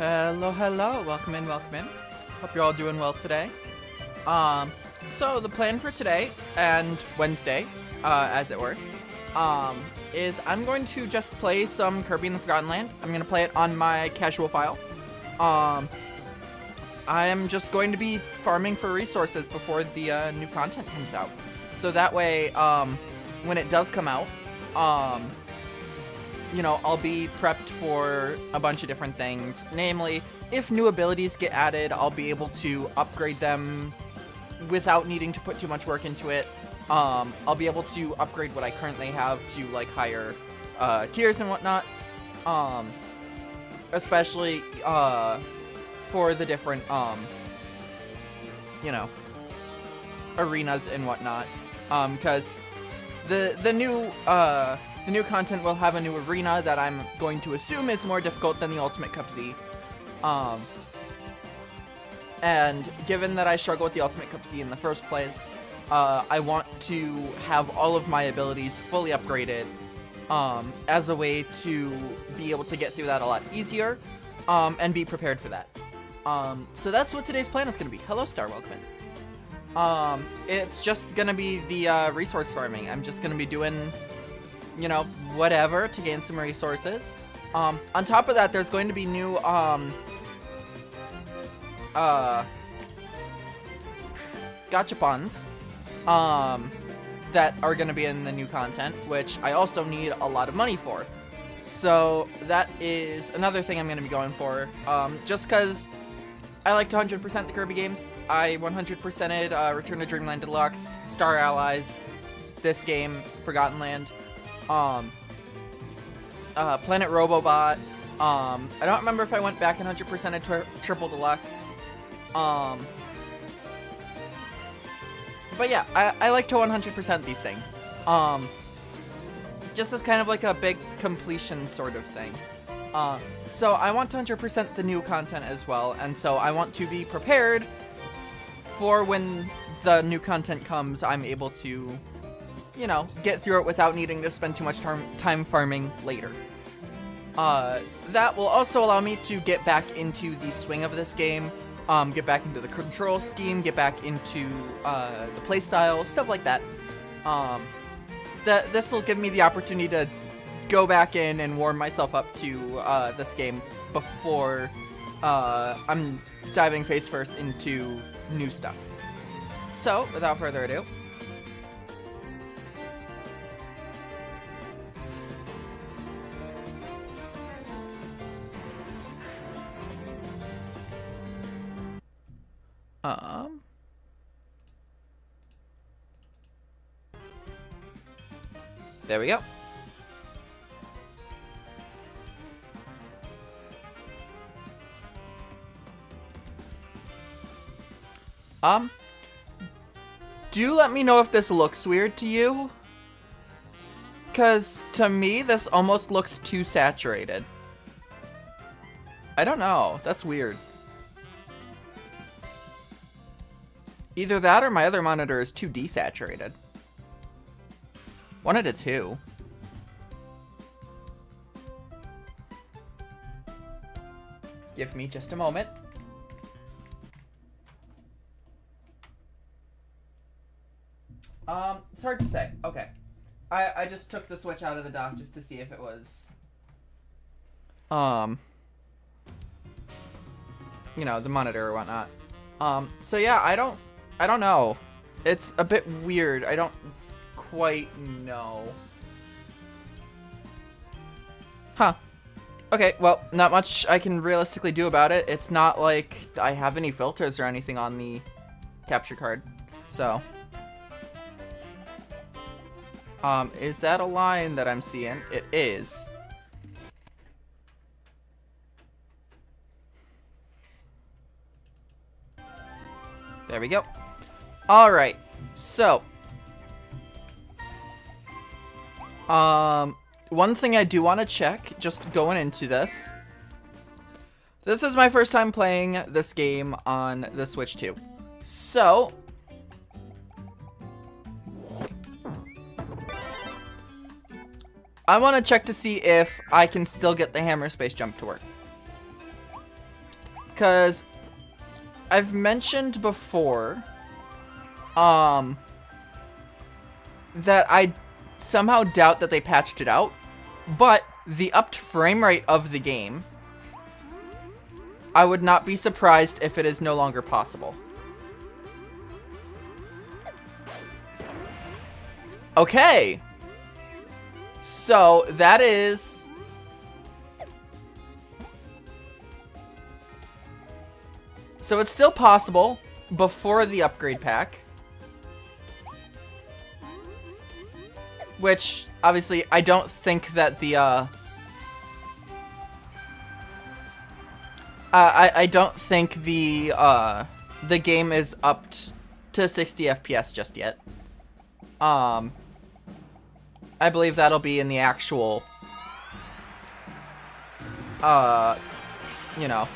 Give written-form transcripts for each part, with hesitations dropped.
Hello, hello. Welcome in, welcome in. Hope you're all doing well today. So the plan for today and Wednesday, as it were, is I'm going to just play some Kirby in the Forgotten Land. I'm going to play it on my casual file. I am just going to be farming for resources before the new content comes out. So that way, when it does come out, you know, I'll be prepped for a bunch of different things. Namely, if new abilities get added, I'll be able to upgrade them without needing to put too much work into it. I'll be able to upgrade what I currently have to, like, higher tiers and whatnot. Especially for the different, you know, arenas and whatnot. Because the new content will have a new arena that I'm going to assume is more difficult than the Ultimate Cup Z. And given that I struggle with the Ultimate Cup Z in the first place, I want to have all of my abilities fully upgraded as a way to be able to get through that a lot easier and be prepared for that. So that's what today's plan is going to be. Hello, Star, welcome in. It's just going to be the resource farming. I'm just going to be doing, you know, whatever to gain some resources. On top of that, there's going to be new, gachapons, that are going to be in the new content, which I also need a lot of money for. So that is another thing I'm going to be going for, just because I like to 100% the Kirby games. I 100%ed Return to Dreamland Deluxe, Star Allies, this game, Forgotten Land, Planet Robobot. I don't remember if I went back and 100%ed Triple Deluxe. But yeah, I like to 100% these things. Just as kind of like a big completion sort of thing. So I want to 100% the new content as well, and so I want to be prepared for when the new content comes, I'm able to, you know, get through it without needing to spend too much time farming later. That will also allow me to get back into the swing of this game, get back into the control scheme, get back into the playstyle, stuff like that. This will give me the opportunity to go back in and warm myself up to this game before I'm diving face first into new stuff. So, without further ado, there we go. Do let me know if this looks weird to you, because to me this almost looks too saturated. I don't know, that's weird. Either that or my other monitor is too desaturated. One out of two. Give me just a moment. It's hard to say. Okay. I just took the Switch out of the dock just to see if it was, you know, the monitor or whatnot. So yeah, I don't know. It's a bit weird. I don't quite know. Huh. Okay, well, not much I can realistically do about it. It's not like I have any filters or anything on the capture card. So, is that a line that I'm seeing? It is. There we go. All right. So, one thing I do want to check, just going into this. This is my first time playing this game on the Switch 2. So, I want to check to see if I can still get the hammer space jump to work. Because I've mentioned before that I somehow doubt that they patched it out, but the upped frame rate of the game, I would not be surprised if it is no longer possible. Okay. So that is... So it's still possible before the upgrade pack. Which, obviously, I don't think that the, I don't think the game is upped to 60 FPS just yet. I believe that'll be in the actual, you know,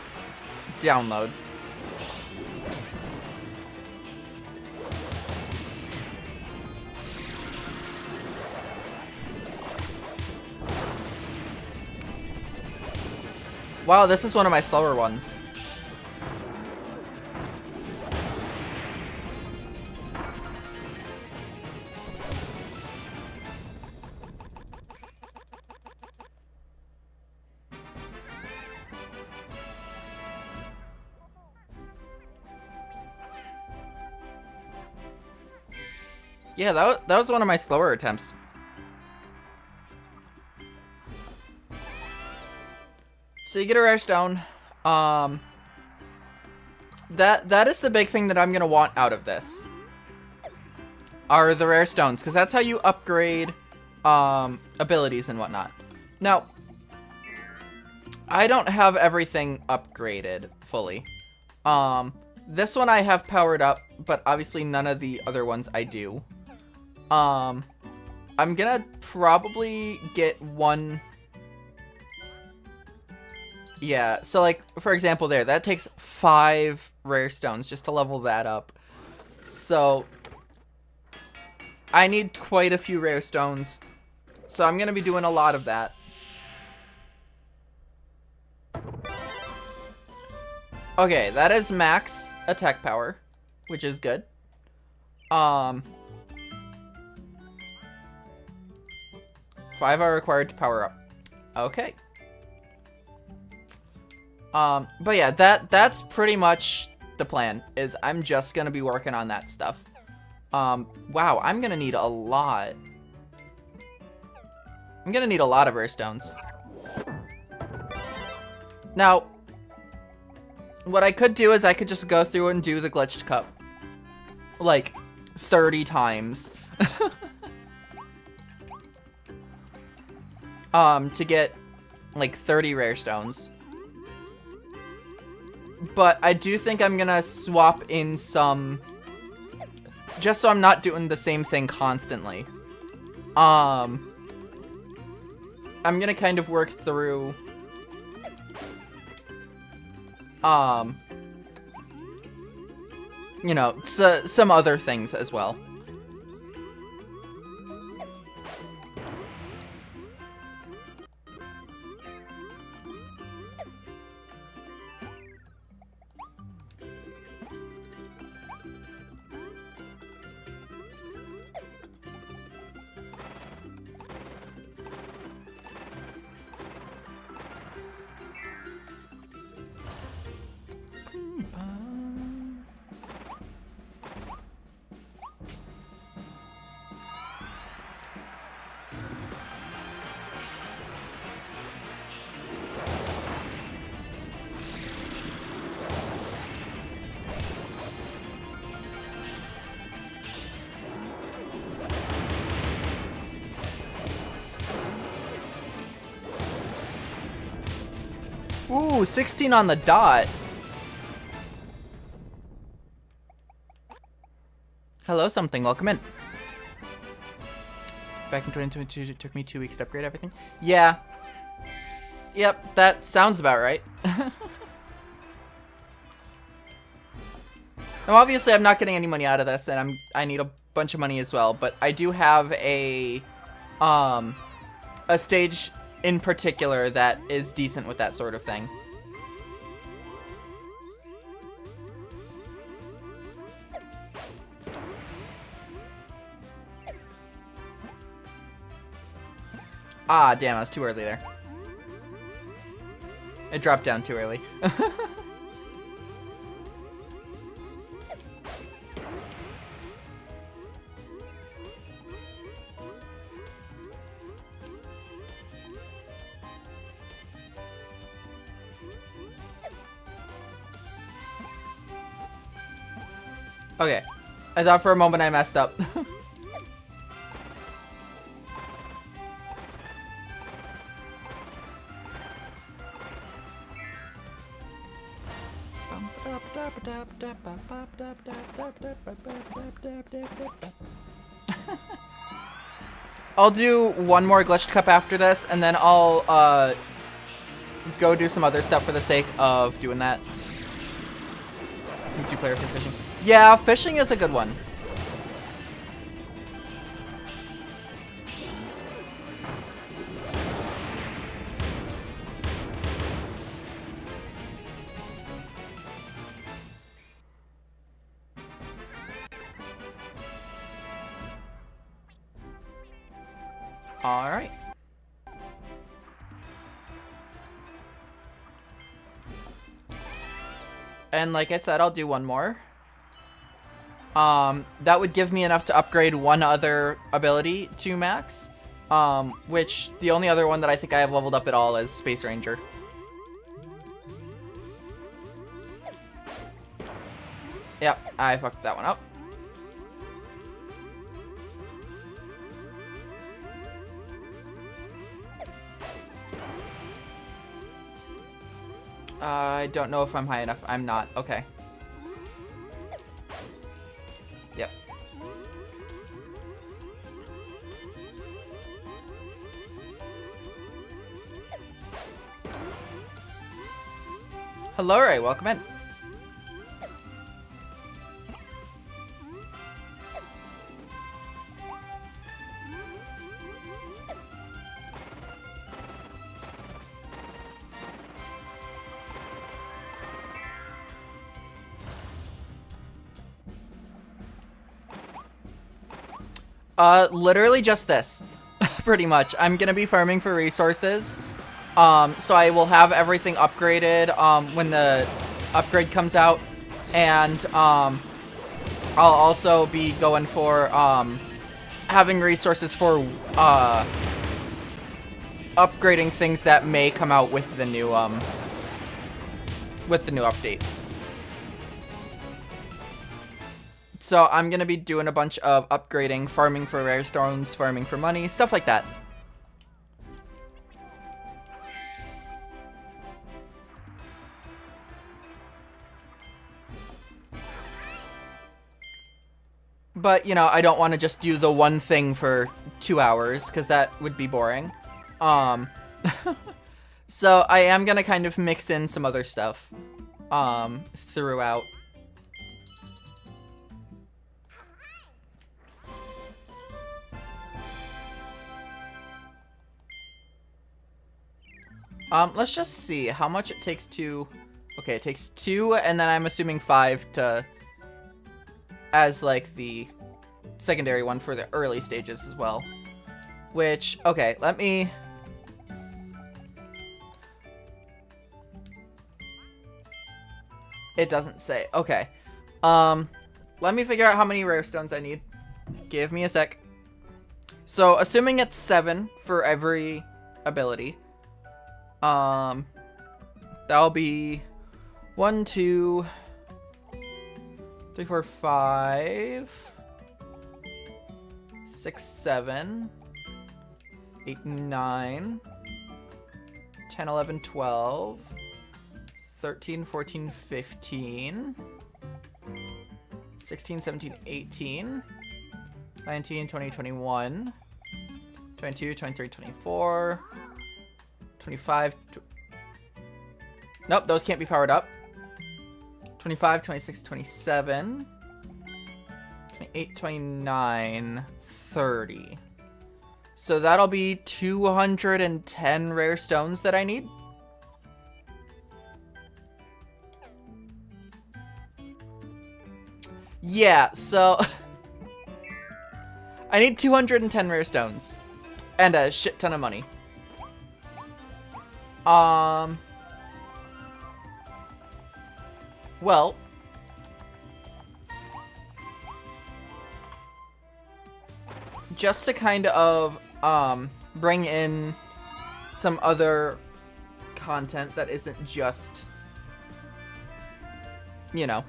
download. Wow, this is one of my slower ones. Yeah, that was one of my slower attempts. So you get a rare stone. That is the big thing that I'm gonna want out of this. Are the rare stones, because that's how you upgrade abilities and whatnot. Now, I don't have everything upgraded fully. This one I have powered up, but obviously none of the other ones I do. I'm gonna probably get one. Yeah, so like, for example there, that takes 5 rare stones just to level that up. So, I need quite a few rare stones. So I'm going to be doing a lot of that. Okay, that is max attack power, which is good. 5 are required to power up. Okay. But yeah, that's pretty much the plan, is I'm just gonna be working on that stuff. Wow, I'm gonna need a lot. I'm gonna need a lot of rare stones. Now, what I could do is I could just go through and do the glitched cup like 30 times. To get like 30 rare stones. But I do think I'm gonna swap in some, just so I'm not doing the same thing constantly. I'm gonna kind of work through, you know, some other things as well. Ooh, 16 on the dot. Hello, something. Welcome in. Back in 2022, it took me 2 weeks to upgrade everything. Yeah. Yep, that sounds about right. Now, obviously, I'm not getting any money out of this, and I need a bunch of money as well. But I do have a stage in particular that is decent with that sort of thing. Ah, damn, I was too early there. It dropped down too early. Okay. I thought for a moment I messed up. I'll do one more glitched cup after this, and then I'll go do some other stuff for the sake of doing that. Some two-player fishing. Yeah, fishing is a good one. All right. And like I said, I'll do one more. That would give me enough to upgrade one other ability to max. Which the only other one that I think I have leveled up at all is Space Ranger. Yep, I fucked that one up. I don't know if I'm high enough. I'm not. Okay. Yep. Hello, Ray. Welcome in. Literally just this, pretty much. I'm gonna be farming for resources, so I will have everything upgraded, when the upgrade comes out, and, I'll also be going for, having resources for, upgrading things that may come out with the new update. So I'm gonna be doing a bunch of upgrading, farming for rare stones, farming for money, stuff like that. But, you know, I don't want to just do the one thing for 2 hours, because that would be boring. So I am gonna kind of mix in some other stuff, throughout. Let's just see how much it takes to... Okay, it takes 2, and then I'm assuming 5 to... as, like, the secondary one for the early stages as well. Which, okay, let me... It doesn't say. Okay. Let me figure out how many rare stones I need. Give me a sec. So, assuming it's 7 for every ability... that'll be 1, 2, 3, 4, 5, 6, 7, 8, 9, 10, 11, 12, 13, 14, 15, 16, 17, 18, 19, 20, 21, 22, 23, 24, 25, nope, those can't be powered up. 25, 26, 27, 28, 29, 30. So that'll be 210 rare stones that I need. Yeah, so I need 210 rare stones and a shit ton of money. Well, just to kind of bring in some other content that isn't just, you know,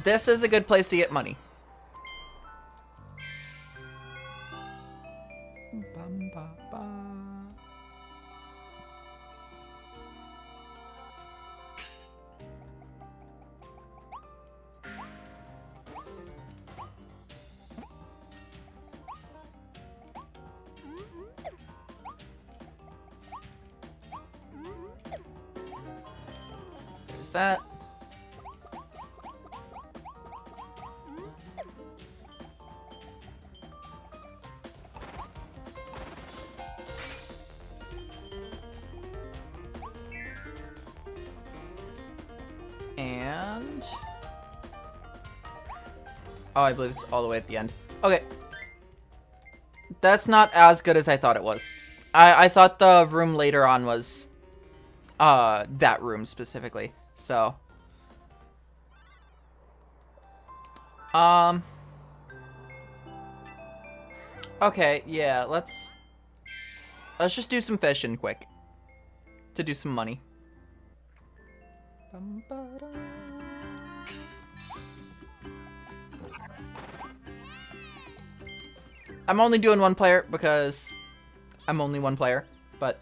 this is a good place to get money. There's that. And... oh, I believe it's all the way at the end. Okay. That's not as good as I thought it was. I thought the room later on was that room specifically. So okay, yeah, let's just do some fishing quick to do some money. I'm only doing one player because I'm only one player, but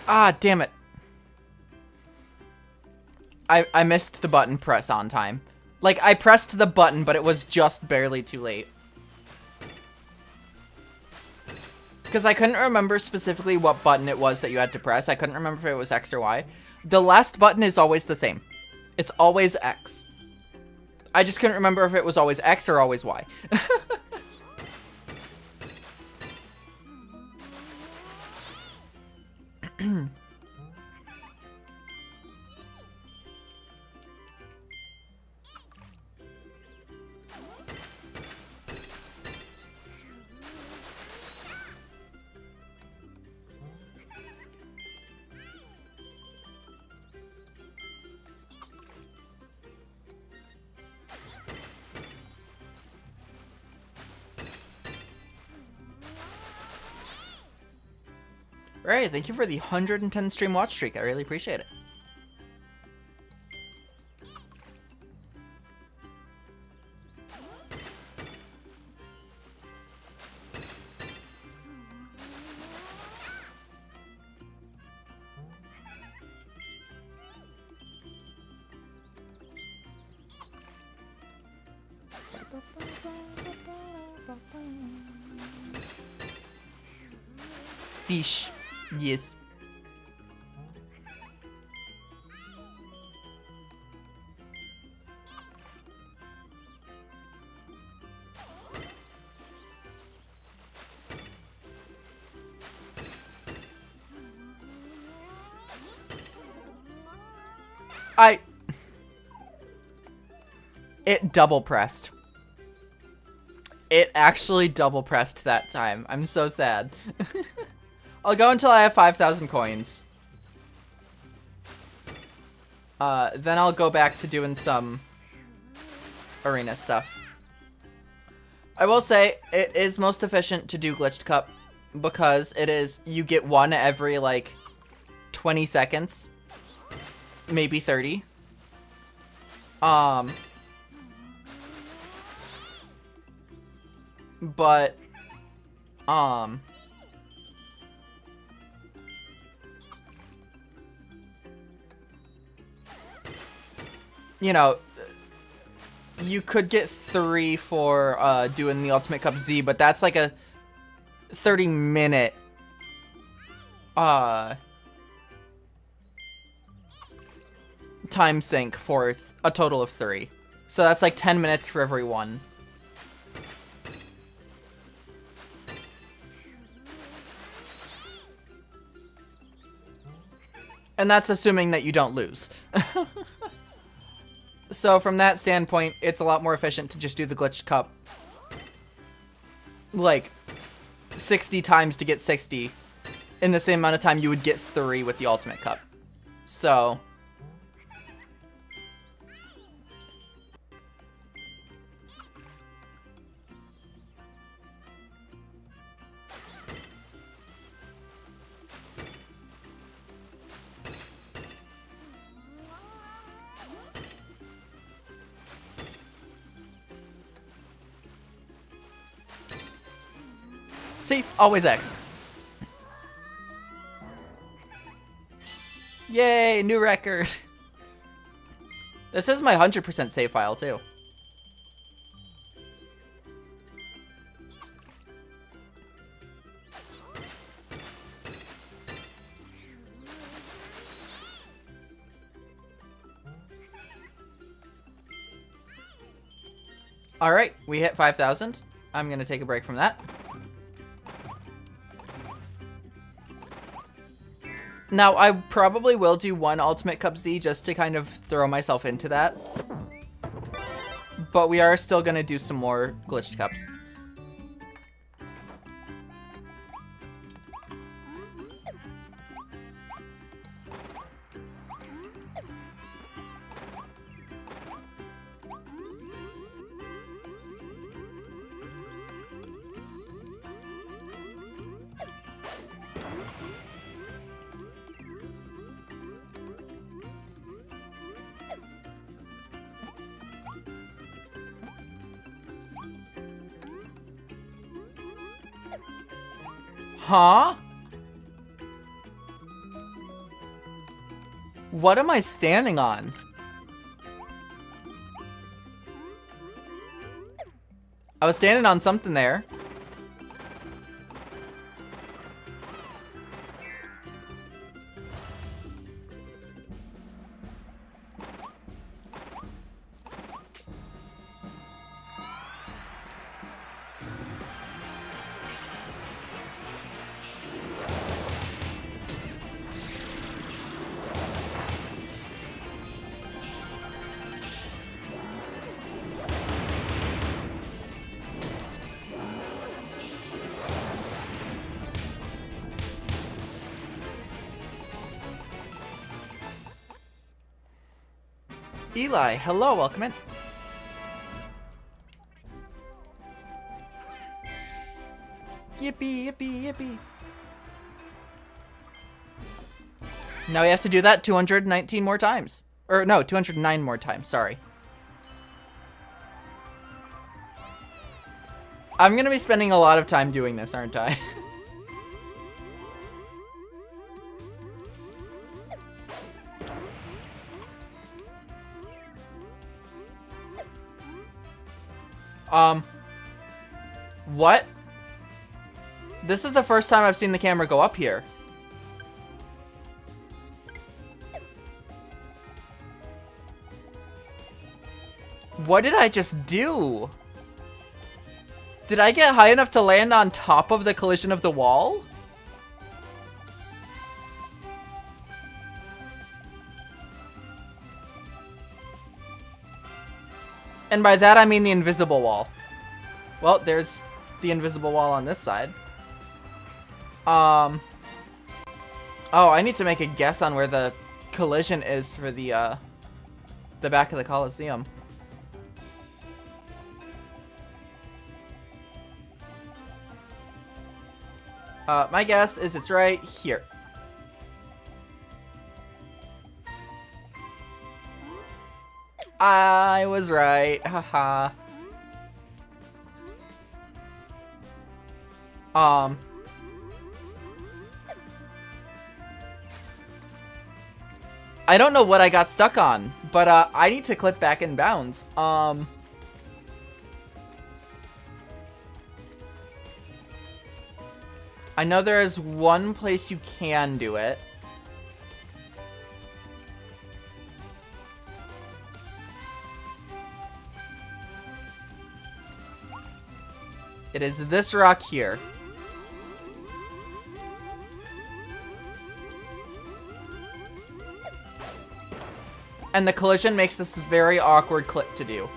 ah, damn it. I missed the button press on time. Like, I pressed the button, but it was just barely too late. Because I couldn't remember specifically what button it was that you had to press. I couldn't remember if it was X or Y. The last button is always the same. It's always X. I just couldn't remember if it was always X or always Y. Alright, thank you for the 110 stream watch streak. I really appreciate it. Fish. Yes. It double pressed. It actually double pressed that time. I'm so sad. I'll go until I have 5,000 coins. Then I'll go back to doing some arena stuff. I will say it is most efficient to do glitched cup because it is, you get one every like 20 seconds, maybe 30. But you know, you could get 3 for doing the Ultimate Cup Z, but that's like a 30-minute time sink for a total of 3. So that's like 10 minutes for every one. And that's assuming that you don't lose. So from that standpoint, it's a lot more efficient to just do the glitched cup like 60 times to get 60 in the same amount of time you would get 3 with the Ultimate Cup. So see, always X. Yay, new record. This is my 100% save file too. All right, we hit 5,000. I'm gonna take a break from that. Now, I probably will do one Ultimate Cup Z just to kind of throw myself into that. But we are still going to do some more glitched cups. Huh? What am I standing on? I was standing on something there. Eli, hello, welcome in. Yippee, yippee, yippee. Now we have to do that 219 more times. Or no, 209 more times, sorry. I'm gonna be spending a lot of time doing this, aren't I? What? This is the first time I've seen the camera go up here. What did I just do? Did I get high enough to land on top of the collision of the wall? And by that I mean the invisible wall. Well, there's the invisible wall on this side. Oh, I need to make a guess on where the collision is for the back of the Coliseum. My guess is it's right here. I was right. Haha. I don't know what I got stuck on, but I need to clip back in bounds. I know there is one place you can do it. It is this rock here. And the collision makes this very awkward clip to do.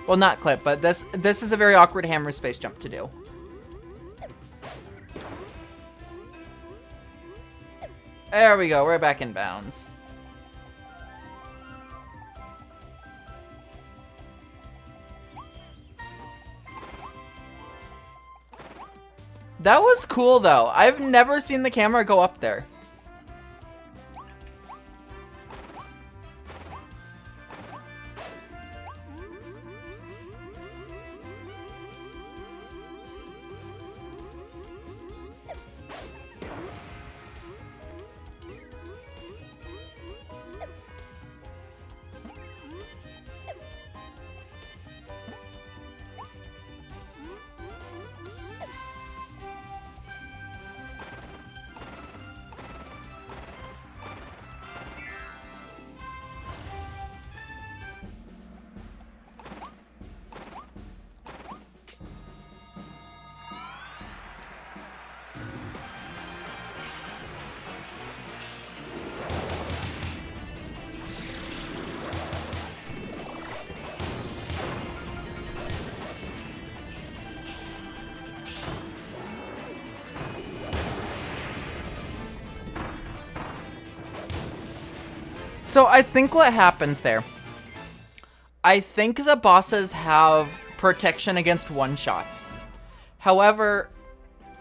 Well, not clip, but this is a very awkward hammer space jump to do. There we go, we're back in bounds. That was cool, though. I've never seen the camera go up there. So I think what happens there, I think the bosses have protection against one-shots. However,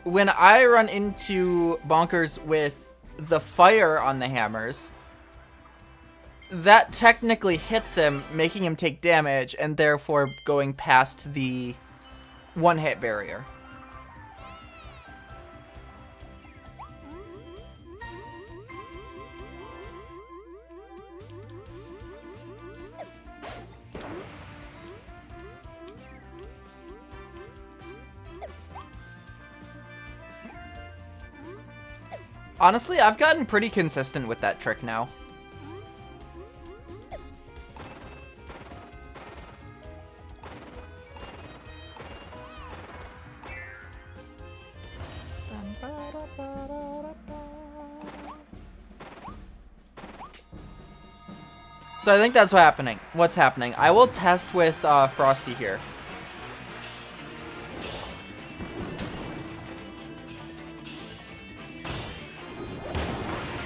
when I run into Bonkers with the fire on the hammers, that technically hits him, making him take damage, and therefore going past the one-hit barrier. Honestly, I've gotten pretty consistent with that trick now. So I think that's what's happening. I will test with Frosty here.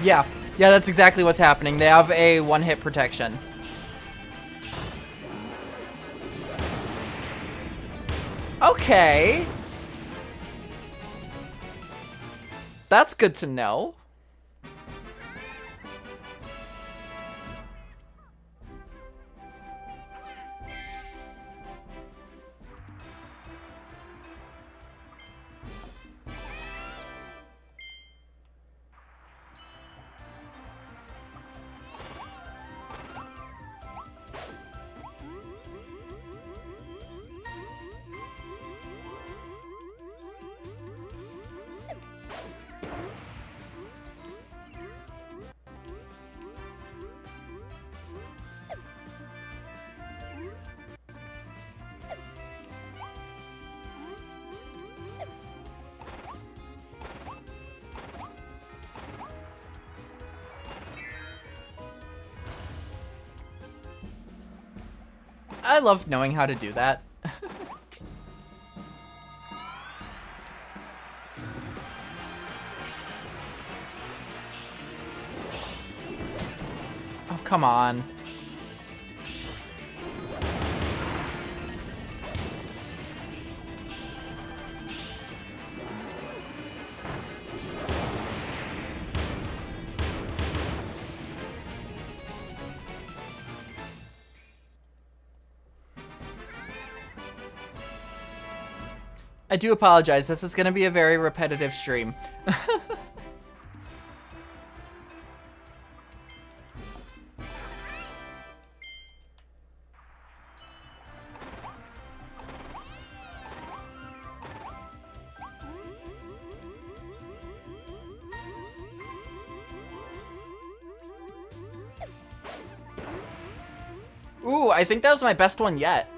Yeah, that's exactly what's happening. They have a one-hit protection. Okay. That's good to know. I love knowing how to do that. Oh, come on. I do apologize. This is going to be a very repetitive stream. Ooh, I think that was my best one yet.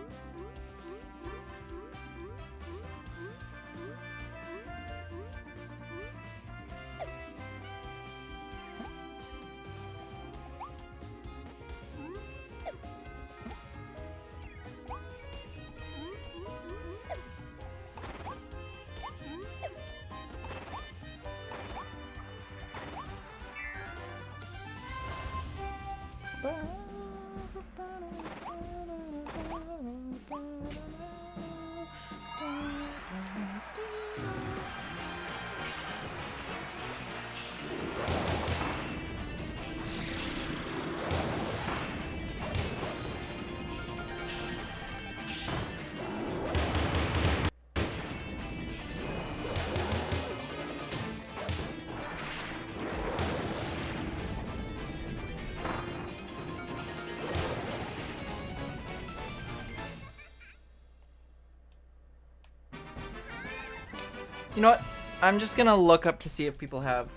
You know what? I'm just gonna look up to see if people have,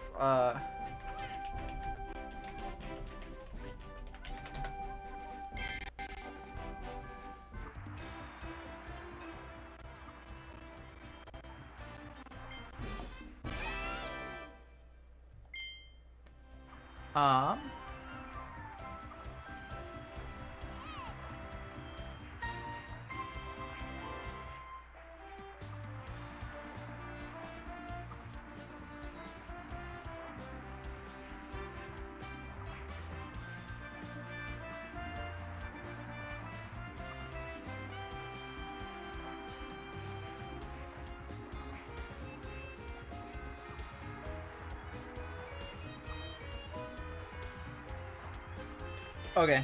okay.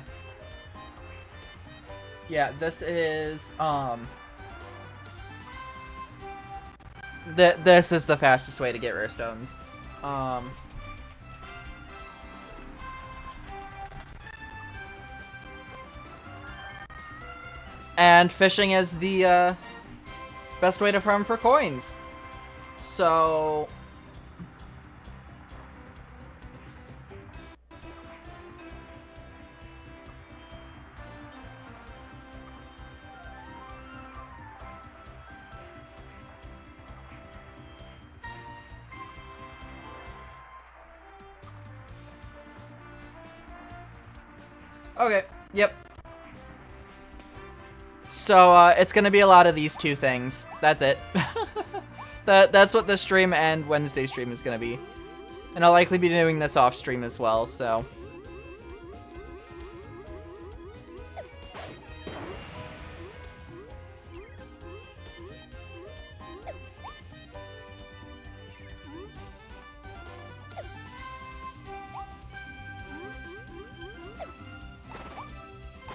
Yeah, this is, this is the fastest way to get rare stones. And fishing is the, best way to farm for coins. So... Okay, yep. So, it's gonna be a lot of these two things. That's it. That's what this stream and Wednesday stream is gonna be. And I'll likely be doing this off stream as well, so...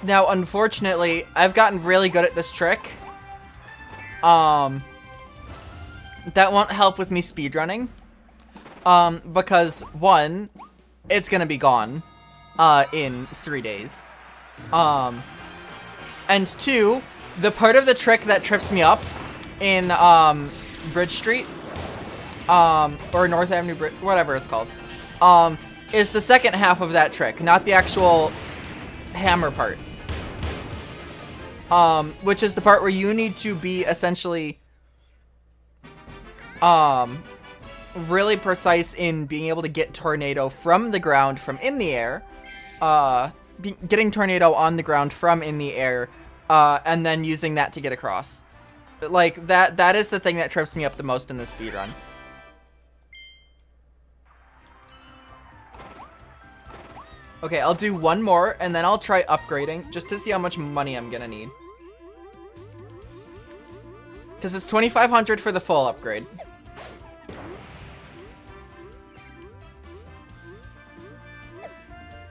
Now, unfortunately, I've gotten really good at this trick. That won't help with me speedrunning. Because, one, it's gonna be gone, in 3 days. And two, the part of the trick that trips me up in, Bridge Street, or North Avenue Bridge, whatever it's called, is the second half of that trick, not the actual hammer part. Which is the part where you need to be essentially, really precise in being able to get Tornado from the ground from in the air, getting Tornado on the ground from in the air, and then using that to get across. Like, that is the thing that trips me up the most in the speedrun. Okay, I'll do one more, and then I'll try upgrading, just to see how much money I'm gonna need. Because it's 2,500 for the full upgrade.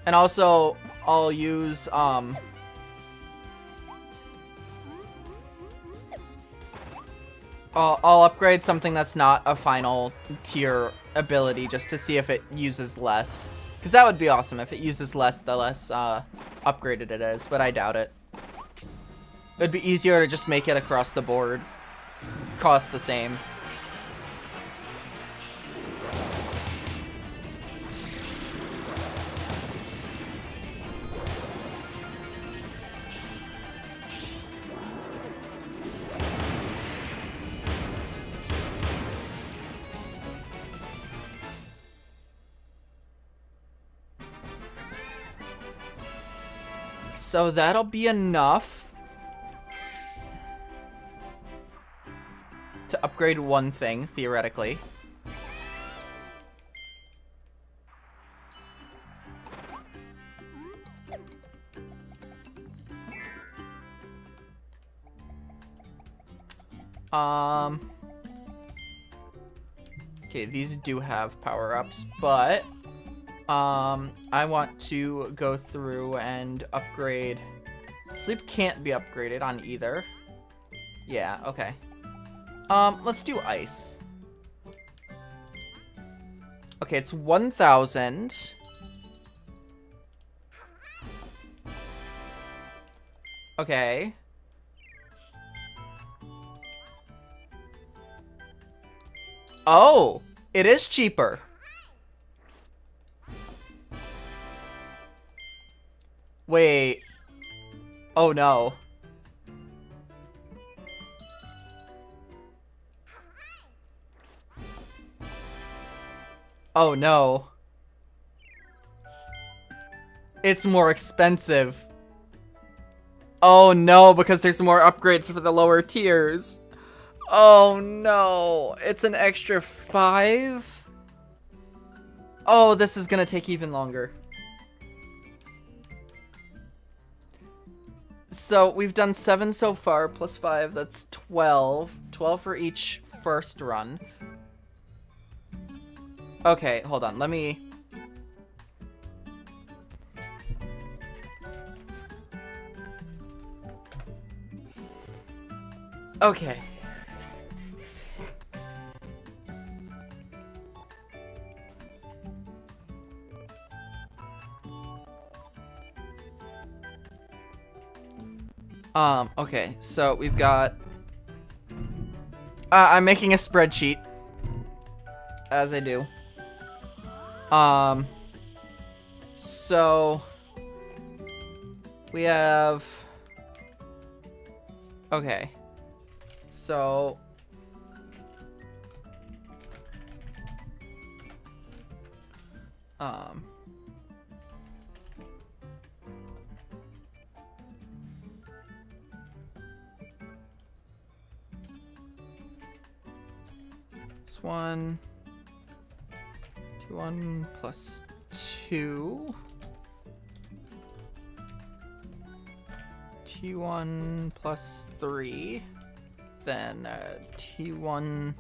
And also, I'll use, I'll upgrade something that's not a final tier ability just to see if it uses less. Because that would be awesome. If it uses less, the less upgraded it is, but I doubt it. It'd be easier to just make it across the board. Cost the same. So that'll be enough to upgrade one thing, theoretically. Okay, these do have power-ups, but I want to go through and upgrade. Sleep can't be upgraded on either. Yeah, okay. Let's do ice. Okay, it's 1,000. Okay. Oh, it is cheaper. Wait. Oh no. Oh no. It's more expensive. Oh no, because there's more upgrades for the lower tiers. Oh no. It's an extra 5? Oh, this is gonna take even longer. So we've done 7 so far, plus 5, that's 12. 12 for each first run. Okay, hold on, let me... Okay. Okay, so we've got... I'm making a spreadsheet. As I do. So... We have... Okay. So... One, 1 plus 2, T1 plus 3, then T1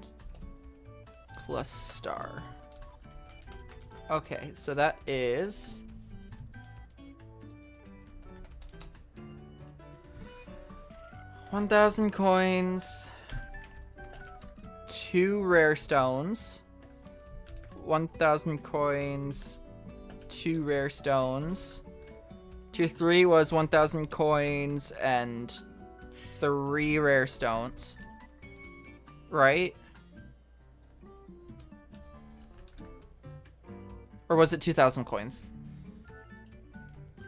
plus star. Okay, so that is 1,000 coins. 2 rare stones, 1,000 coins, 2 rare stones. Tier 3 was 1,000 coins and 3 rare stones. Right? Or was it 2,000 coins?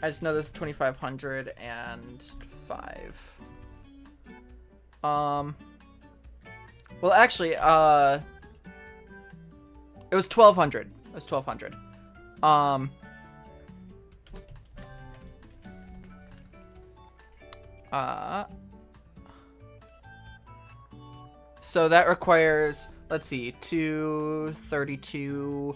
I just know this is 2,505. Well, actually, it was 1,200. It was 1,200. So that requires, let's see, 232,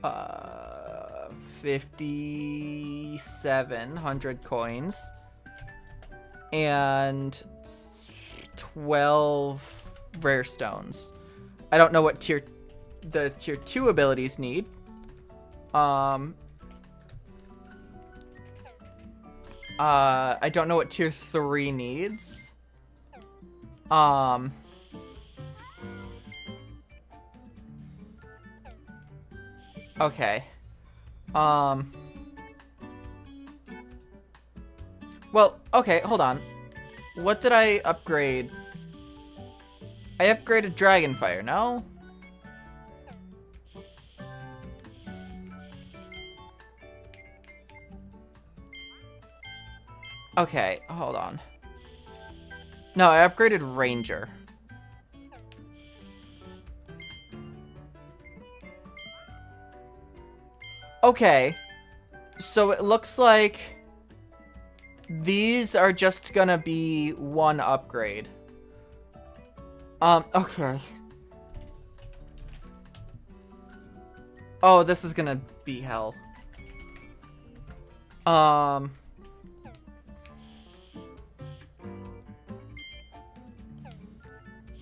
5,700 coins, and 12 rare stones. I don't know what the tier 2 abilities need. I don't know what tier 3 needs. Okay. Well, okay, hold on. What did I upgrade? I upgraded Dragonfire, no? Okay, hold on. No, I upgraded Ranger. Okay. So it looks like these are just gonna be one upgrade. Okay. Oh, this is gonna be hell.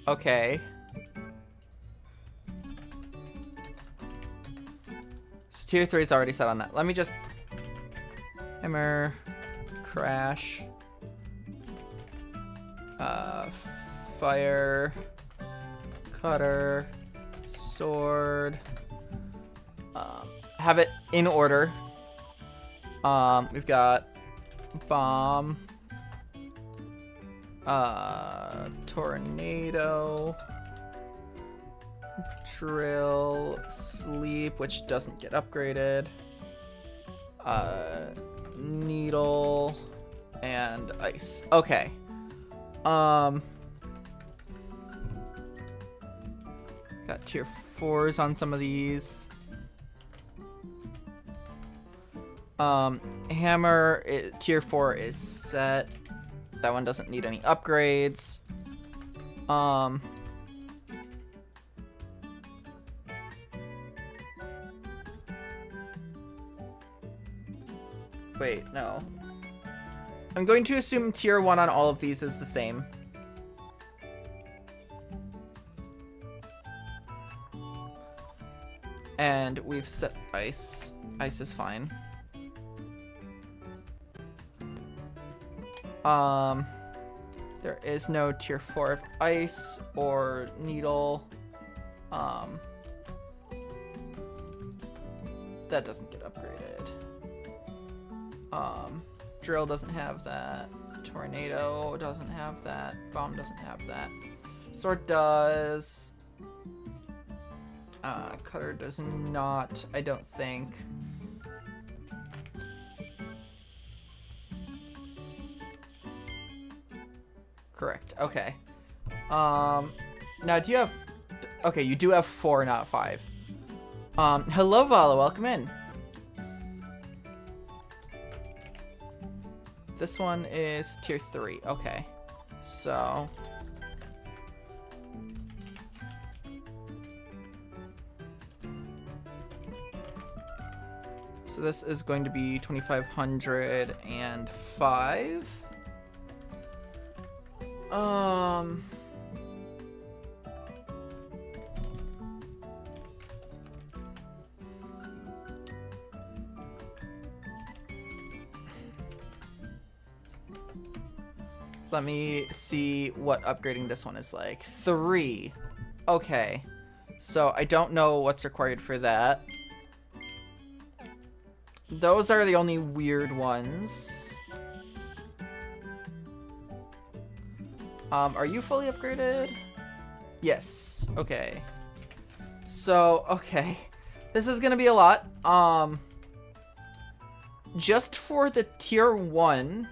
Okay. So tier 3 is already set on that. Let me just... Hammer. Crash. Fire. Cutter. Sword. Have it in order. We've got bomb. Tornado. Drill. Sleep, which doesn't get upgraded. Needle. And ice. Okay. Got tier 4s on some of these. Hammer, tier 4 is set. That one doesn't need any upgrades. Wait, no. I'm going to assume tier 1 on all of these is the same. And we've set ice. Ice is fine. There is no tier 4 of ice or needle. That doesn't get upgraded. Drill doesn't have that. Tornado doesn't have that. Bomb doesn't have that. Sword does. Cutter does not, I don't think. Correct. Okay. Now do you have... Okay, you do have 4, not 5. Hello, Vala. Welcome in. This one is tier 3. Okay. So... So this is going to be 2,505. Let me see what upgrading this one is like. 3. Okay. So I don't know what's required for that. Those are the only weird ones. Are you fully upgraded? Yes. Okay. So, okay. This is gonna be a lot. Just for the tier 1.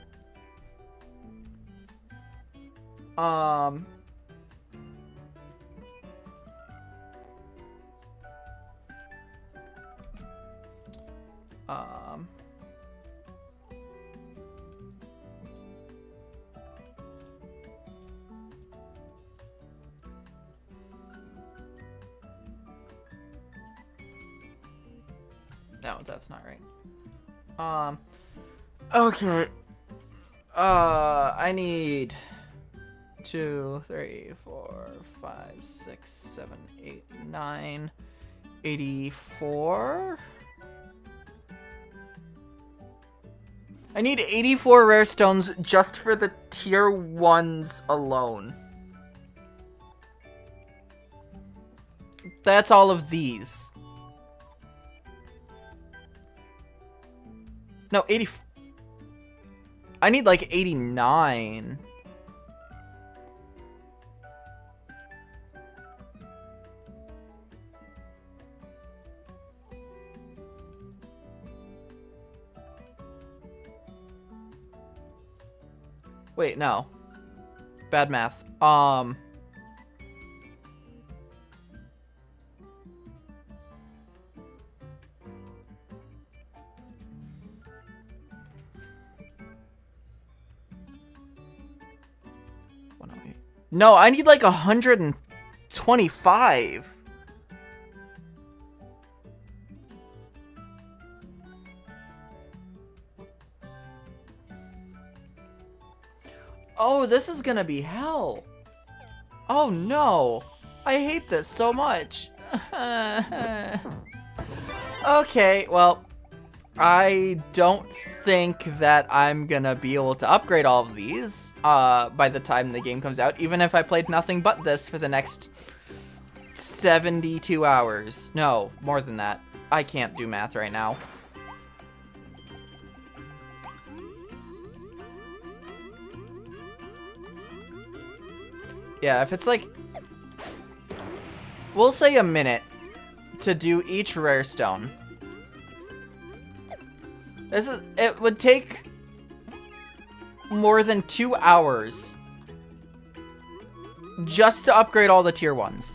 No, that's not right. Okay. I need 2, 3, 4, 5, 6, 7, 8, 9, 84. I need 84 rare stones just for the tier 1s alone. That's all of these. No, 80. I need like 89. Wait, no. Bad math. No, I need like 125. Oh, this is gonna be hell. Oh no. I hate this so much. Okay, well, I don't think that I'm gonna be able to upgrade all of these by the time the game comes out, even if I played nothing but this for the next 72 hours. No, more than that. I can't do math right now. Yeah, if it's like, we'll say a minute to do each rare stone. It would take more than 2 hours just to upgrade all the tier 1s.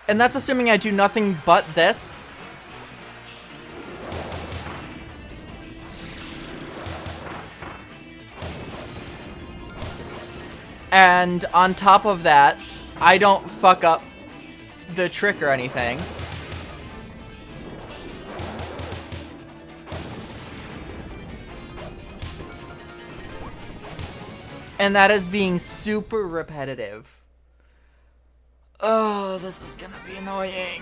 And that's assuming I do nothing but this. And on top of that, I don't fuck up the trick or anything. And that is being super repetitive. Oh, this is gonna be annoying.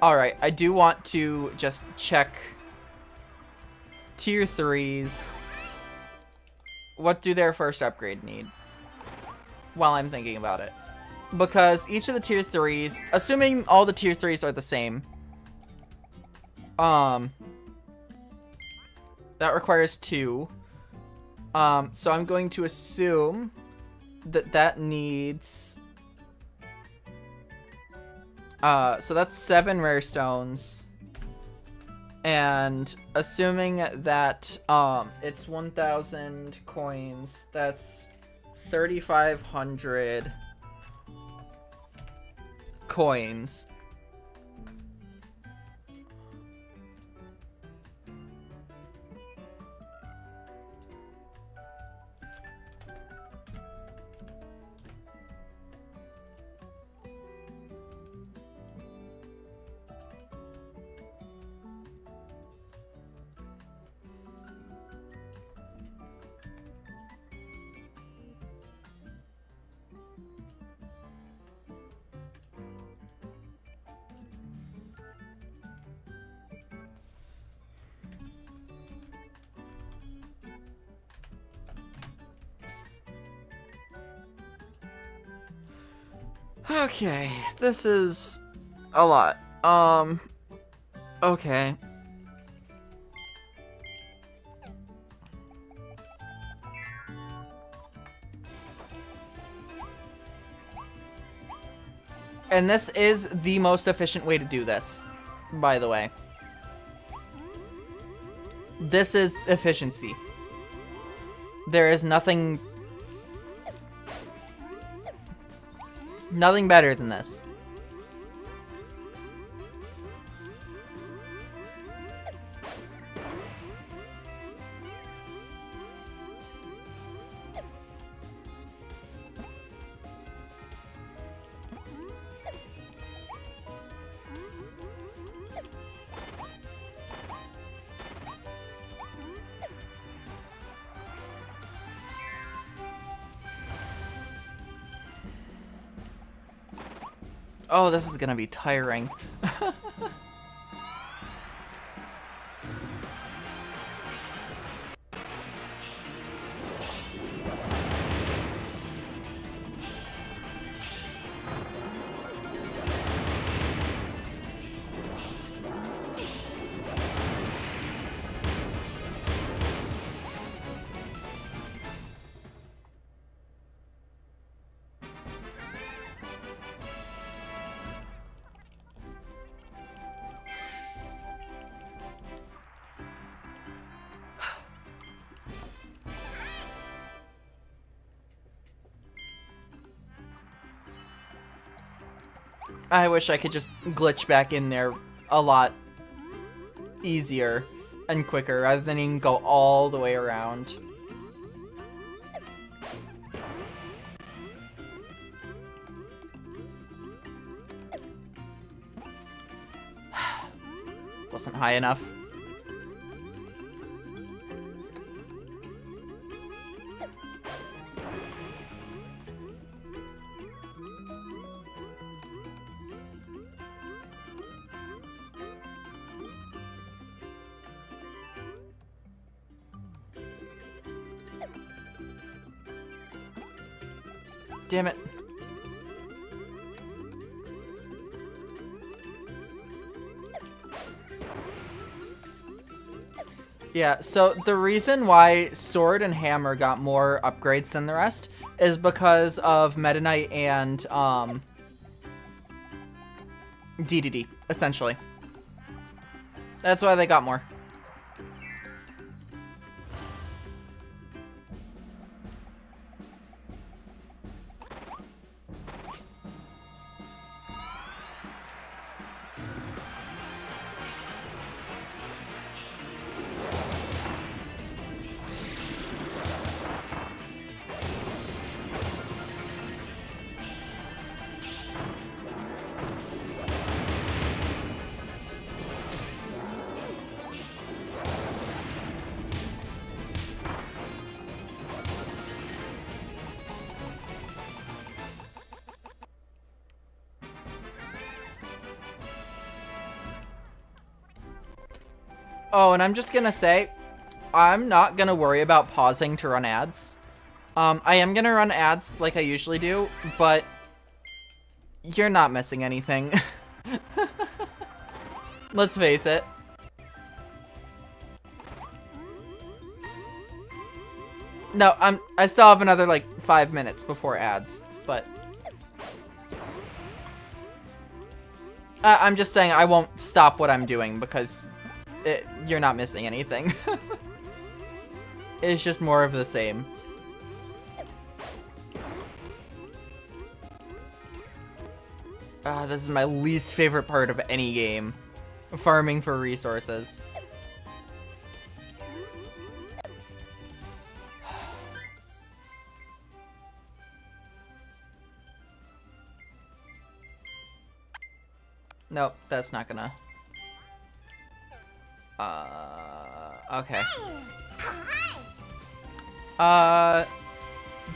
Alright, I do want to just check tier 3s. What do their first upgrade need? While I'm thinking about it. Because each of the tier 3s, assuming all the tier 3s are the same, that requires 2. So I'm going to assume that that needs, so that's 7 rare stones. And assuming that, it's 1,000 coins, that's 3,500 coins. Okay, this is a lot. Okay. And this is the most efficient way to do this, by the way. This is efficiency. There is nothing better than this. Oh, this is gonna be tiring. I wish I could just glitch back in there a lot easier and quicker rather than even go all the way around. Wasn't high enough. Damn it. Yeah, so the reason why Sword and Hammer got more upgrades than the rest is because of Meta Knight and DDD, essentially. That's why they got more. Oh, and I'm just gonna say, I'm not gonna worry about pausing to run ads. I am gonna run ads like I usually do, but you're not missing anything. Let's face it. No, I still have another like 5 minutes before ads, but I'm just saying I won't stop what I'm doing because you're not missing anything. It's just more of the same. This is my least favorite part of any game. Farming for resources. Nope, that's not gonna... okay.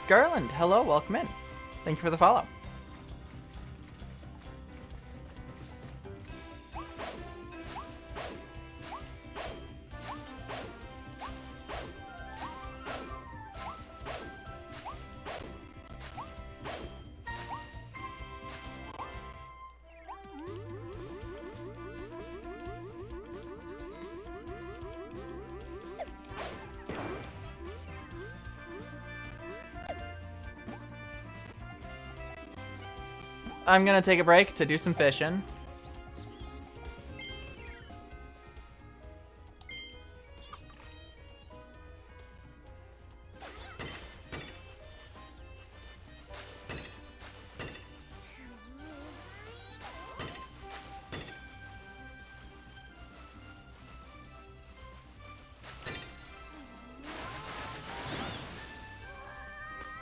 Garland, hello, welcome in. Thank you for the follow. I'm gonna take a break to do some fishing.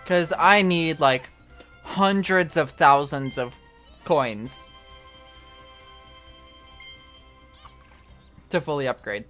Because I need, like, hundreds of thousands of coins to fully upgrade.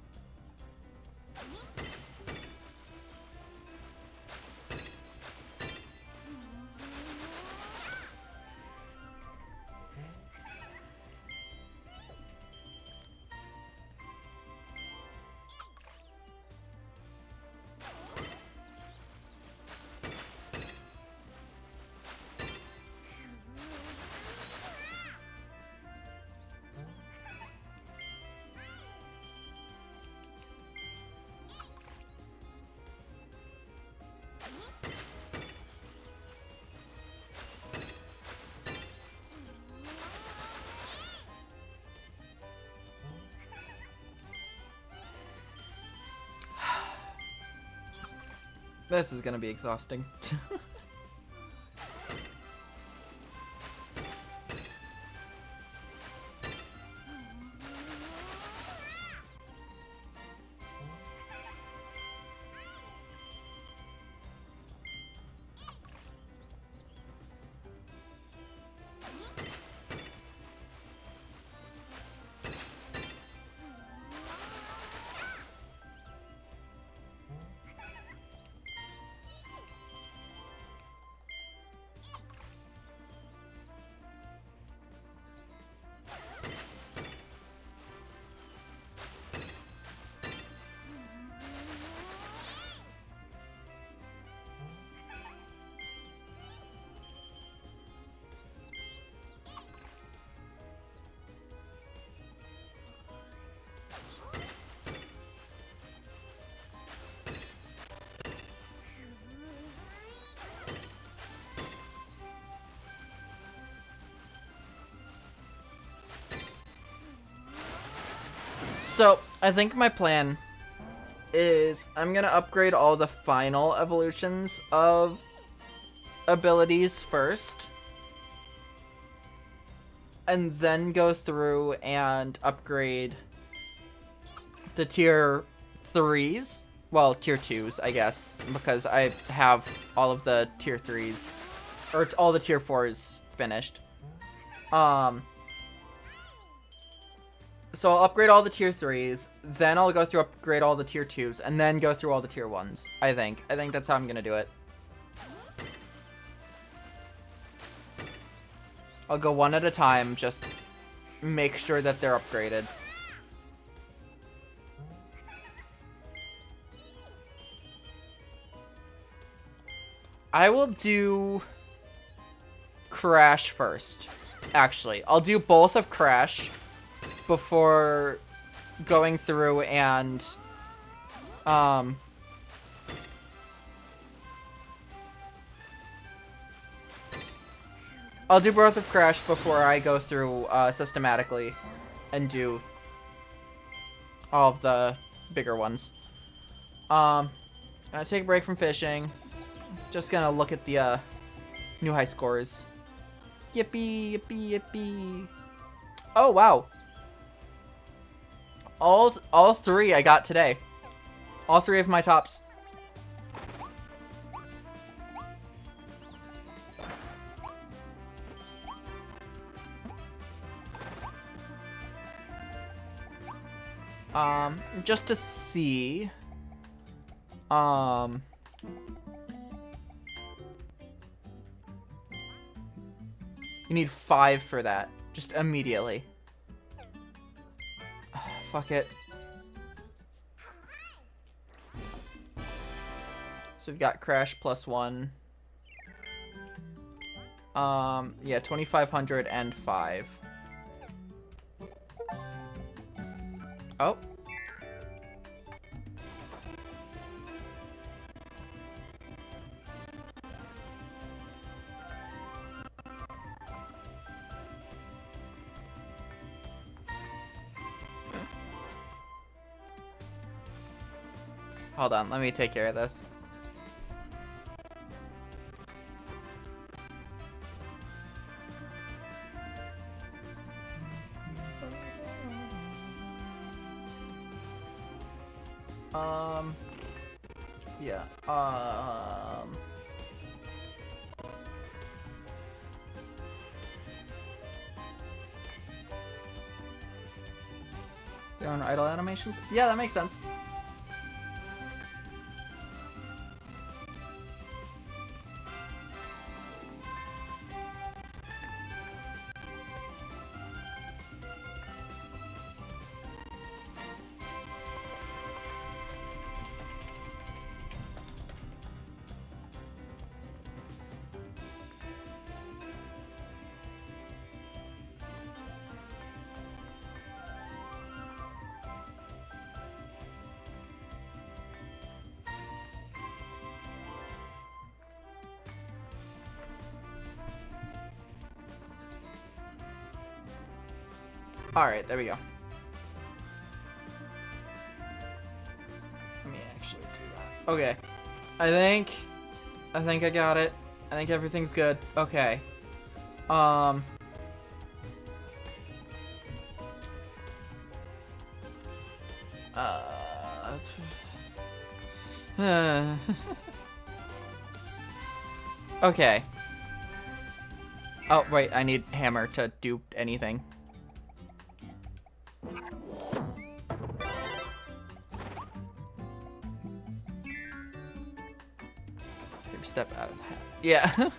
This is gonna be exhausting. So, I think my plan is I'm gonna upgrade all the final evolutions of abilities first. And then go through and upgrade the tier 3s. Well, tier 2s, I guess. Because I have all of the tier 3s. Or all the tier 4s finished. So I'll upgrade all the tier 3s, then I'll go through upgrade all the tier 2s, and then go through all the tier 1s, I think. I think that's how I'm gonna do it. I'll go one at a time, just make sure that they're upgraded. I will do Crash first, actually. I'll do both of Crash before going through and I'll do both of Crash before I go through systematically and do all of the bigger ones. Gonna take a break from fishing. Just gonna look at the new high scores. Yippee, yippee, yippee. Oh, wow. All three I got today. All three of my tops. Just to see. You need 5 for that. Just immediately. Fuck it. So we've got Crash +1. Yeah, 2,500 and 5. Oh. Hold on, let me take care of this. Yeah, Their own idle animations? Yeah, that makes sense. Alright, there we go. Let me actually do that. Okay. I think I got it. I think everything's good. Okay. Okay. Oh, wait, I need hammer to do anything. Step out of the hat. Yeah.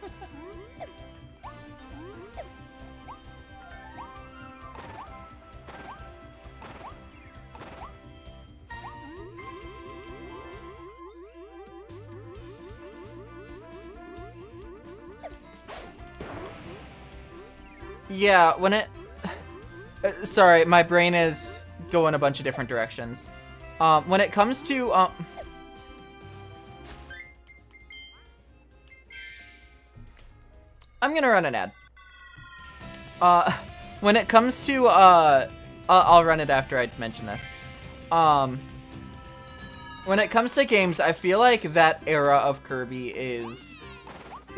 Yeah, when it... sorry, my brain is going a bunch of different directions. When it comes to... I'm gonna run an ad. When it comes to, I'll run it after I mention this. When it comes to games, I feel like that era of Kirby is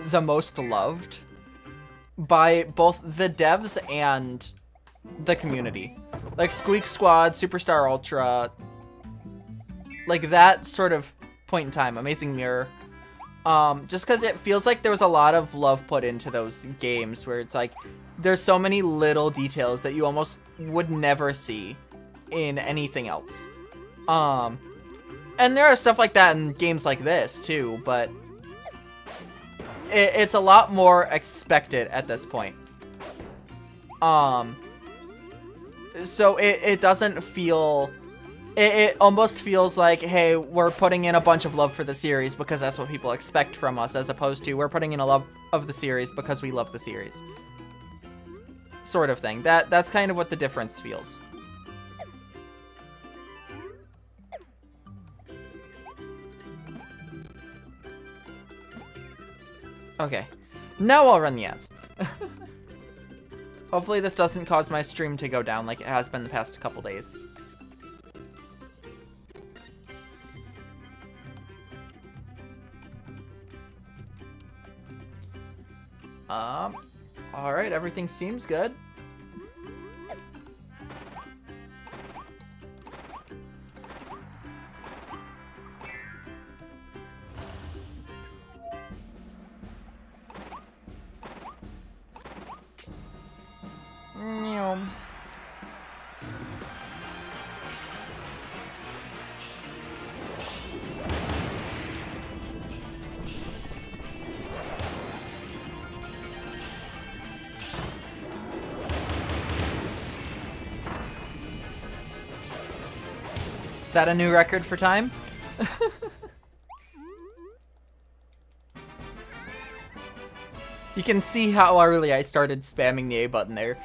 the most loved by both the devs and the community. Like Squeak Squad, Superstar Ultra, like that sort of point in time, Amazing Mirror. Just because it feels like there was a lot of love put into those games where it's like, there's so many little details that you almost would never see in anything else. And there are stuff like that in games like this too, but it's a lot more expected at this point. So it doesn't feel... It almost feels like, hey, we're putting in a bunch of love for the series because that's what people expect from us, as opposed to we're putting in a love of the series because we love the series. Sort of thing. That's kind of what the difference feels. Okay. Now I'll run the ads. Hopefully this doesn't cause my stream to go down like it has been the past couple days. Alright, everything seems good. Is that a new record for time? You can see how early I started spamming the A button there.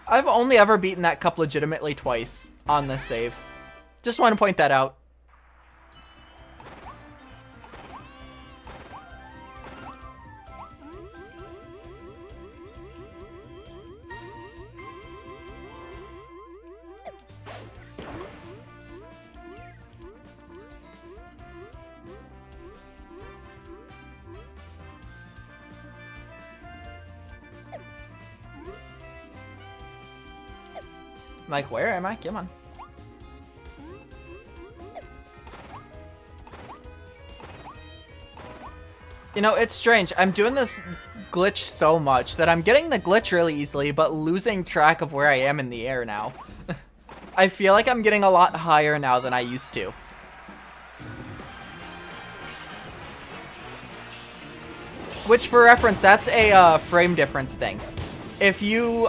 I've only ever beaten that cup legitimately twice on this save. Just want to point that out. Like, where am I? Come on. You know, it's strange. I'm doing this glitch so much that I'm getting the glitch really easily, but losing track of where I am in the air now. I feel like I'm getting a lot higher now than I used to. Which, for reference, that's a frame difference thing. If you,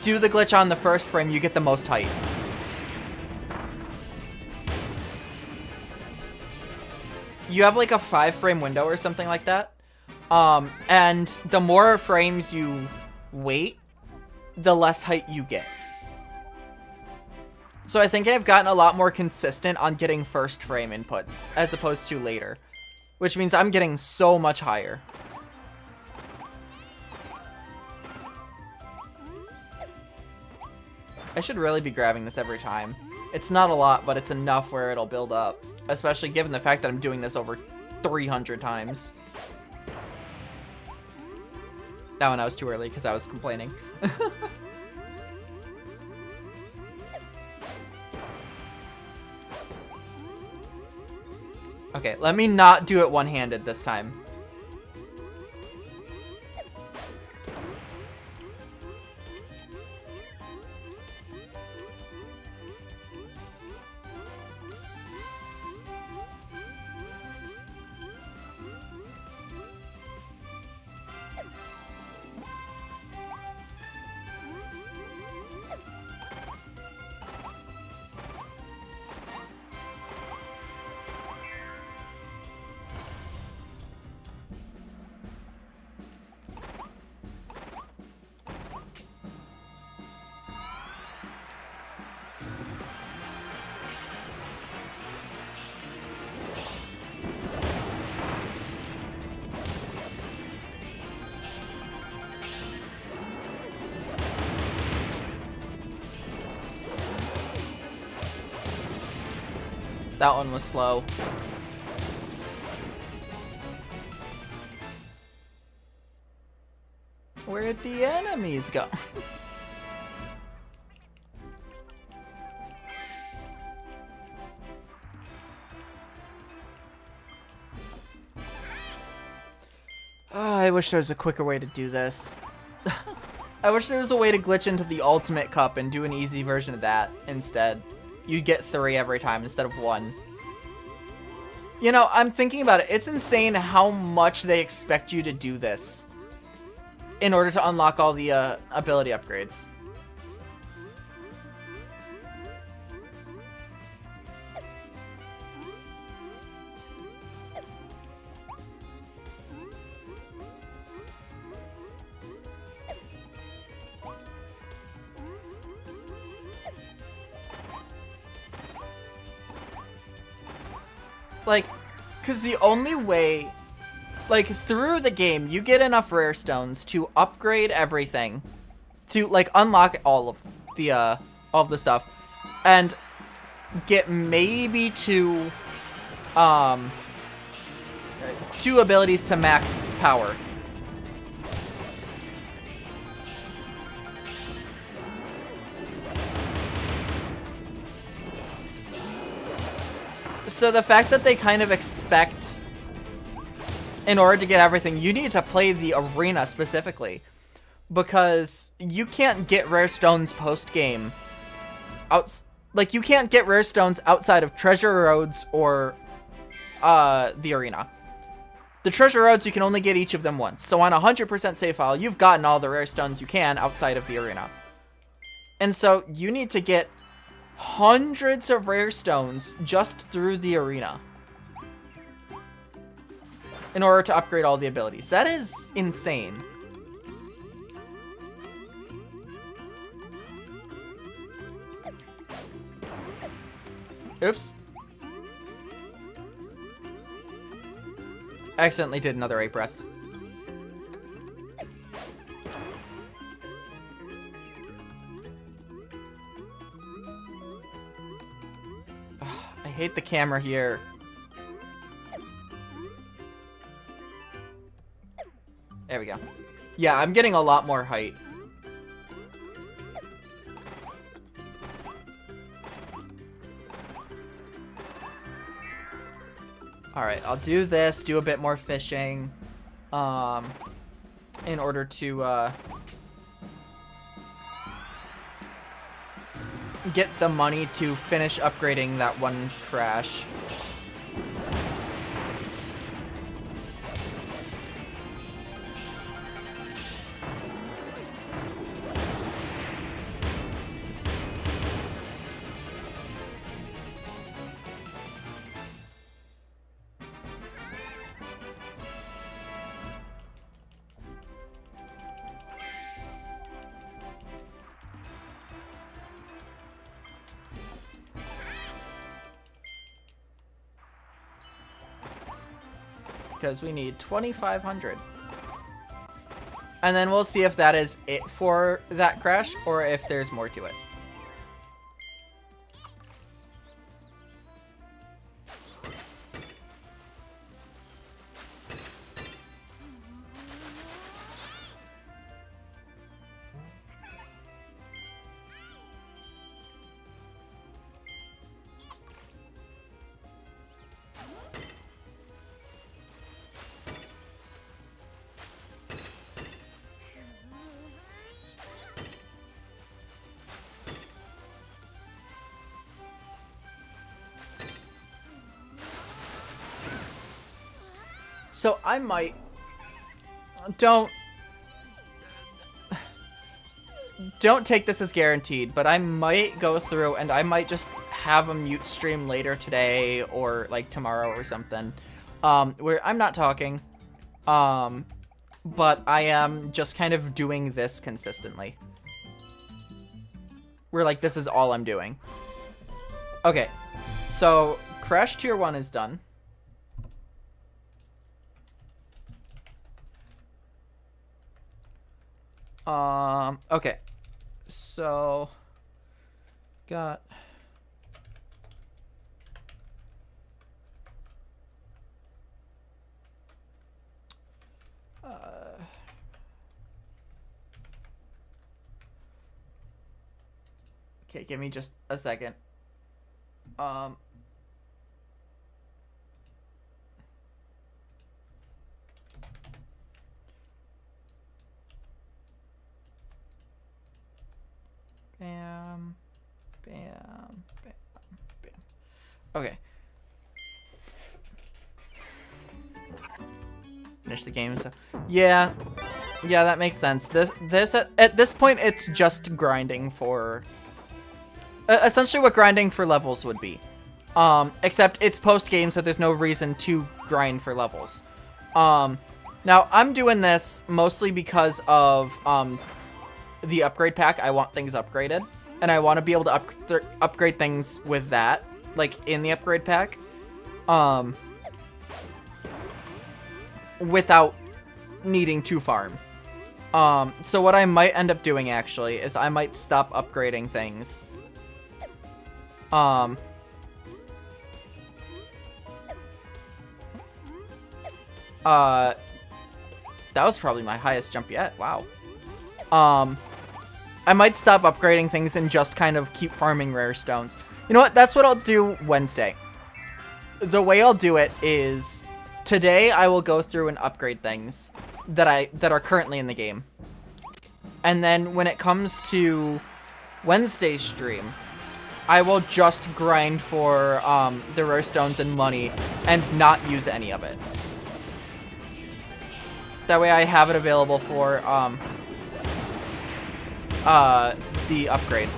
do the glitch on the first frame, you get the most height. You have like a 5-frame window or something like that. And the more frames you wait, the less height you get. So I think I've gotten a lot more consistent on getting first frame inputs as opposed to later, which means I'm getting so much higher. I should really be grabbing this every time. It's not a lot, but it's enough where it'll build up. Especially given the fact that I'm doing this over 300 times. That one I was too early because I was complaining. Okay, let me not do it one-handed this time. That one was slow. Where'd the enemies go? I wish there was a quicker way to do this. I wish there was a way to glitch into the ultimate cup and do an easy version of that instead. You get 3 every time instead of 1. You know, I'm thinking about it. It's insane how much they expect you to do this in order to unlock all the ability upgrades. Like, because the only way, like, through the game, you get enough rare stones to upgrade everything, to, like, unlock all of the stuff, and get maybe 2 abilities to max power. So the fact that they kind of expect, in order to get everything, you need to play the arena specifically. Because you can't get rare stones post-game. Like, you can't get rare stones outside of treasure roads or the arena. The treasure roads, you can only get each of them once. So on a 100% save file, you've gotten all the rare stones you can outside of the arena. And so you need to get hundreds of rare stones just through the arena in order to upgrade all the abilities. That is insane. Oops. I accidentally did another A press. I hate the camera here. There we go. Yeah, I'm getting a lot more height. Alright, I'll do this, do a bit more fishing, in order to, get the money to finish upgrading that one crash. Because we need 2,500. And then we'll see if that is it for that crash, or if there's more to it. So I might... Don't take this as guaranteed, but I might go through and I might just have a mute stream later today or like tomorrow or something, where I'm not talking, but I am just kind of doing this consistently. Where like this is all I'm doing. Okay, so Crash Tier 1 is done. Okay. So, got... Okay, give me just a second. Bam, bam, bam, bam. Okay. Finish the game and stuff. Yeah, that makes sense. This at this point, it's just grinding for. Essentially, what grinding for levels would be. Except it's post game, so there's no reason to grind for levels. Now I'm doing this mostly because of the upgrade pack. I want things upgraded, and I want to be able to upgrade things with that, like in the upgrade pack, without needing to farm. So what I might end up doing actually is I might stop upgrading things. That was probably my highest jump yet. Wow. I might stop upgrading things and just kind of keep farming rare stones. You know what? That's what I'll do Wednesday. The way I'll do it is today I will go through and upgrade things that are currently in the game. And then when it comes to Wednesday's stream, I will just grind for the rare stones and money and not use any of it. That way I have it available for the upgrade.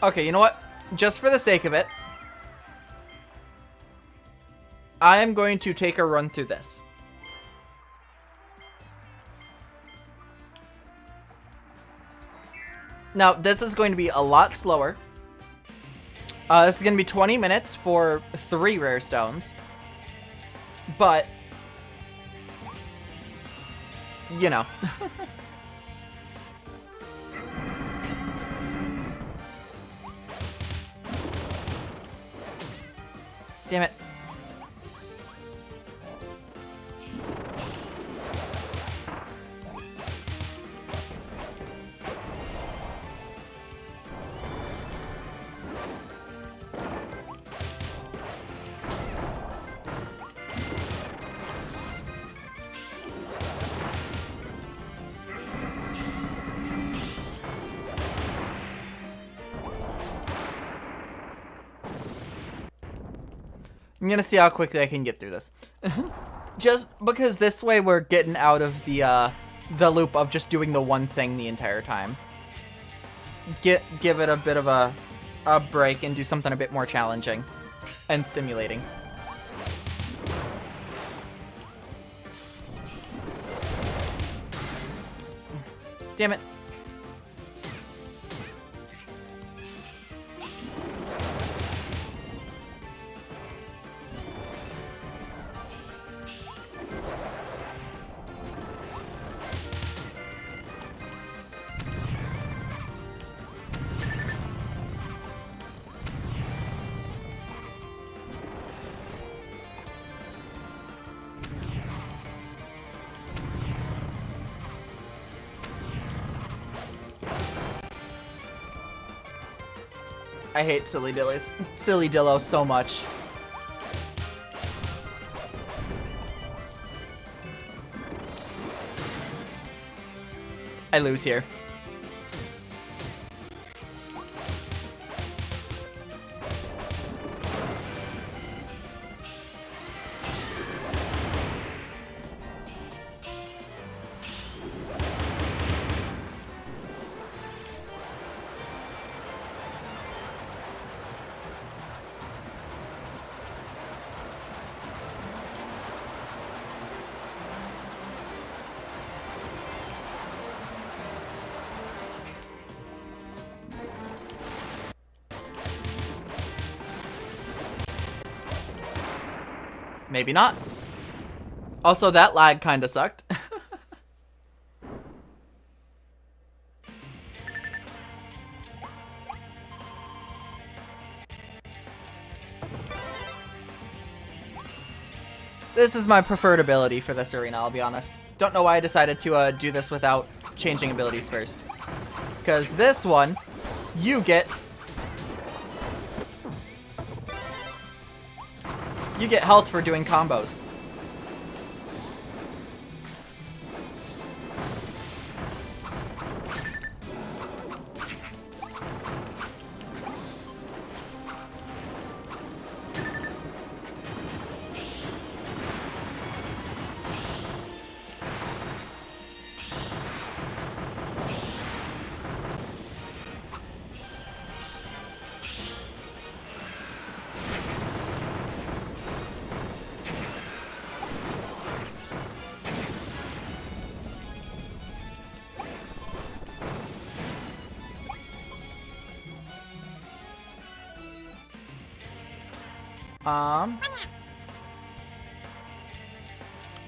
Okay, you know what? Just for the sake of it, I am going to take a run through this. Now, this is going to be a lot slower. This is going to be 20 minutes for 3 rare stones. But, you know. Damn it. I'm gonna see how quickly I can get through this. Just because this way we're getting out of the loop of just doing the one thing the entire time. Give it a bit of a break and do something a bit more challenging and stimulating. Damn it. I hate Silly Dillo so much. I lose here. Maybe not. Also, that lag kinda sucked. This is my preferred ability for this arena, I'll be honest. Don't know why I decided to do this without changing abilities first. Because this one, you get health for doing combos.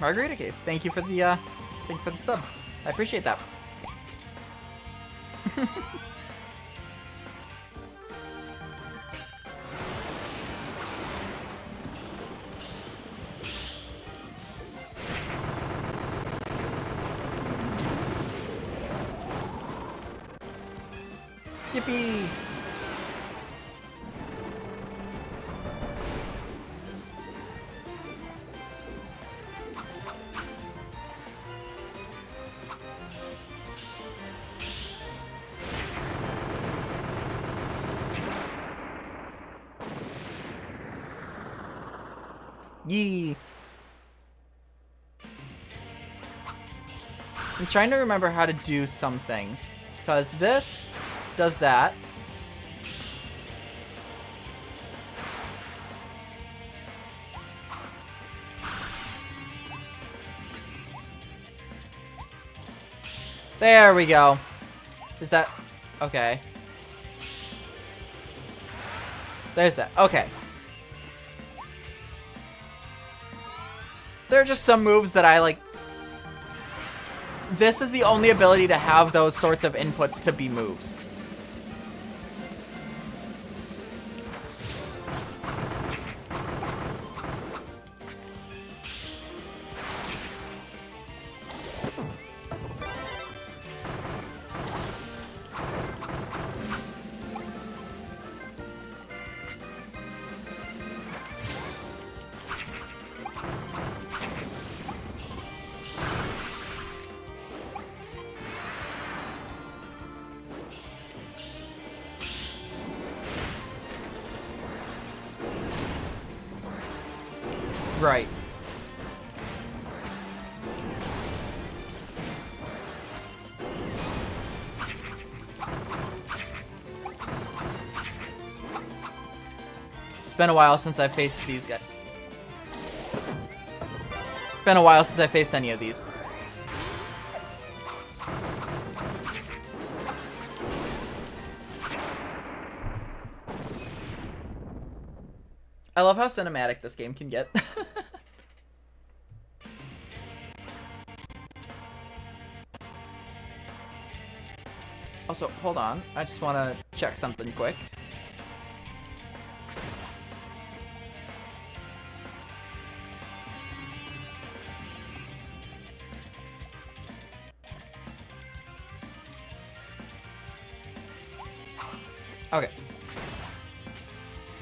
Margarita Cave, thank you for the sub. I appreciate that. Yippee! Yee. I'm trying to remember how to do some things. Because this does that. There we go. Is that... okay. There's that. Okay. There are just some moves that I like. This is the only ability to have those sorts of inputs to be moves. Right. It's been a while since I faced these guys. It's been a while since I faced any of these. I love how cinematic this game can get. Also, hold on. I just want to check something quick. Okay.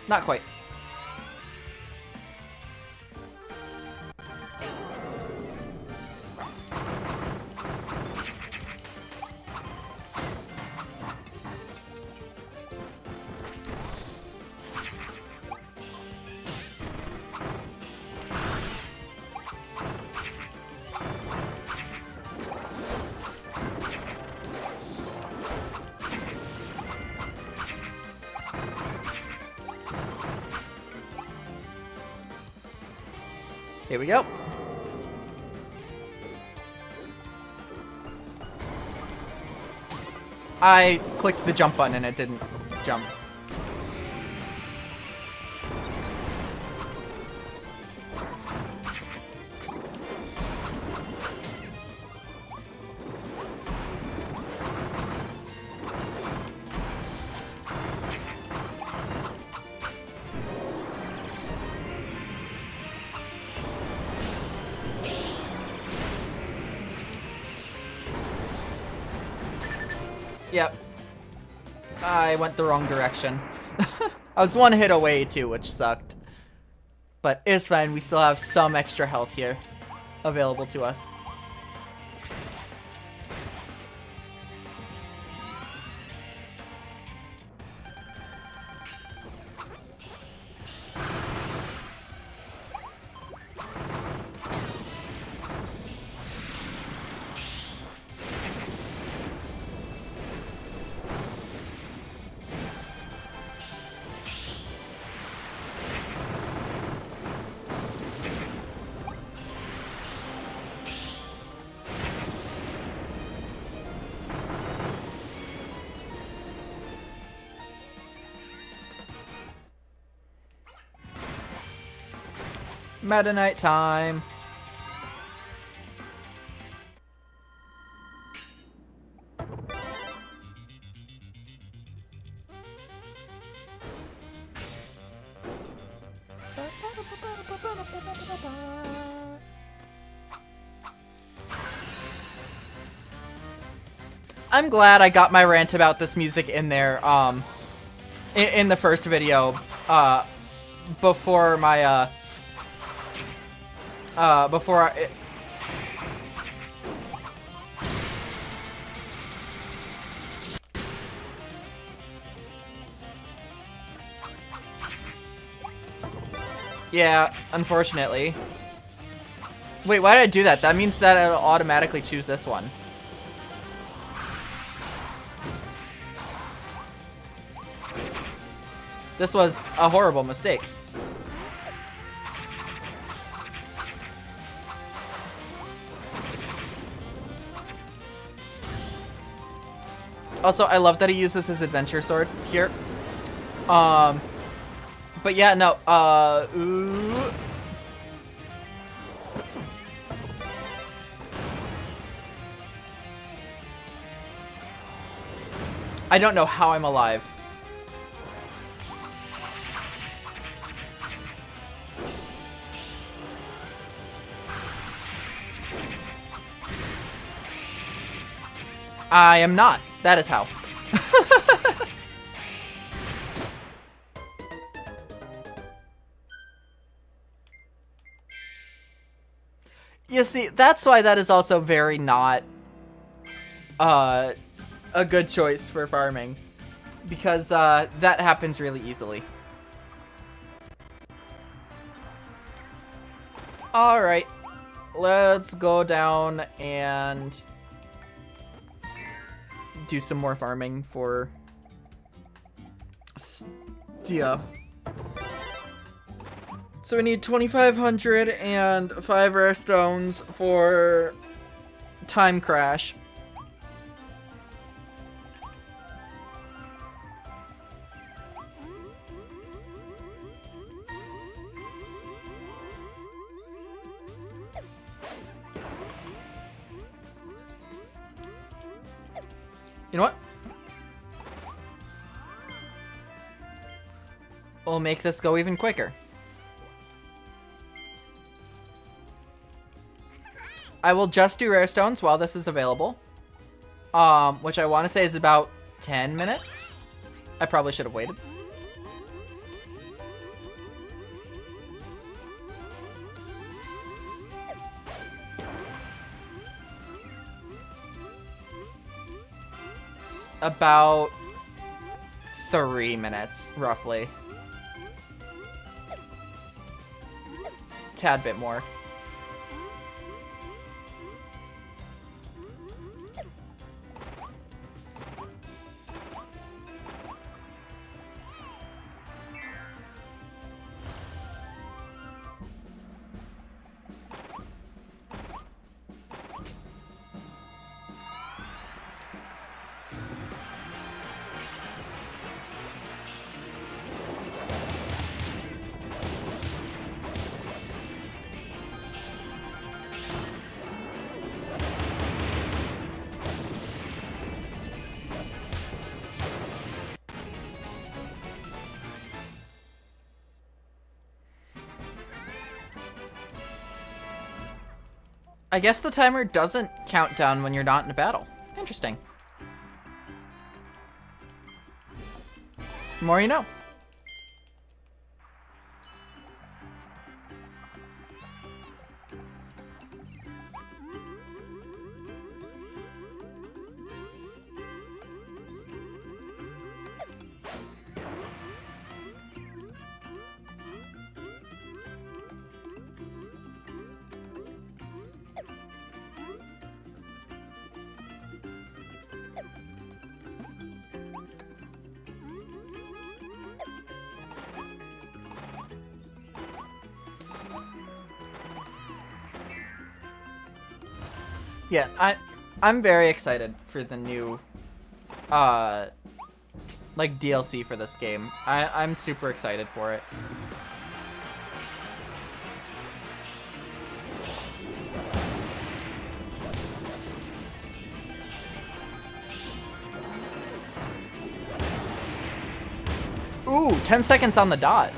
Not quite. Here we go. I clicked the jump button and it didn't jump. Yep. I went the wrong direction. I was one hit away too, which sucked. But it's fine, we still have some extra health here available to us. Meta Knight time. I'm glad I got my rant about this music in there, in the first video, before my, before I... Yeah, unfortunately. Wait, why did I do that? That means that it'll automatically choose this one. This was a horrible mistake. Also, I love that he uses his adventure sword here. But yeah, no, ooh. I don't know how I'm alive. I am not. That is how. You see, that's why that is also very not a good choice for farming. Because that happens really easily. Alright. Let's go down and do some more farming for stuff. So we need 2,500 and 5 rare stones for Time Crash. You know what? We'll make this go even quicker. I will just do rare stones while this is available. Which I want to say is about 10 minutes. I probably should have waited. About 3 minutes, roughly. Tad bit more. I guess the timer doesn't count down when you're not in a battle. Interesting. The more you know. Yeah, I'm very excited for the new like DLC for this game. I'm super excited for it. Ooh, 10 seconds on the dot.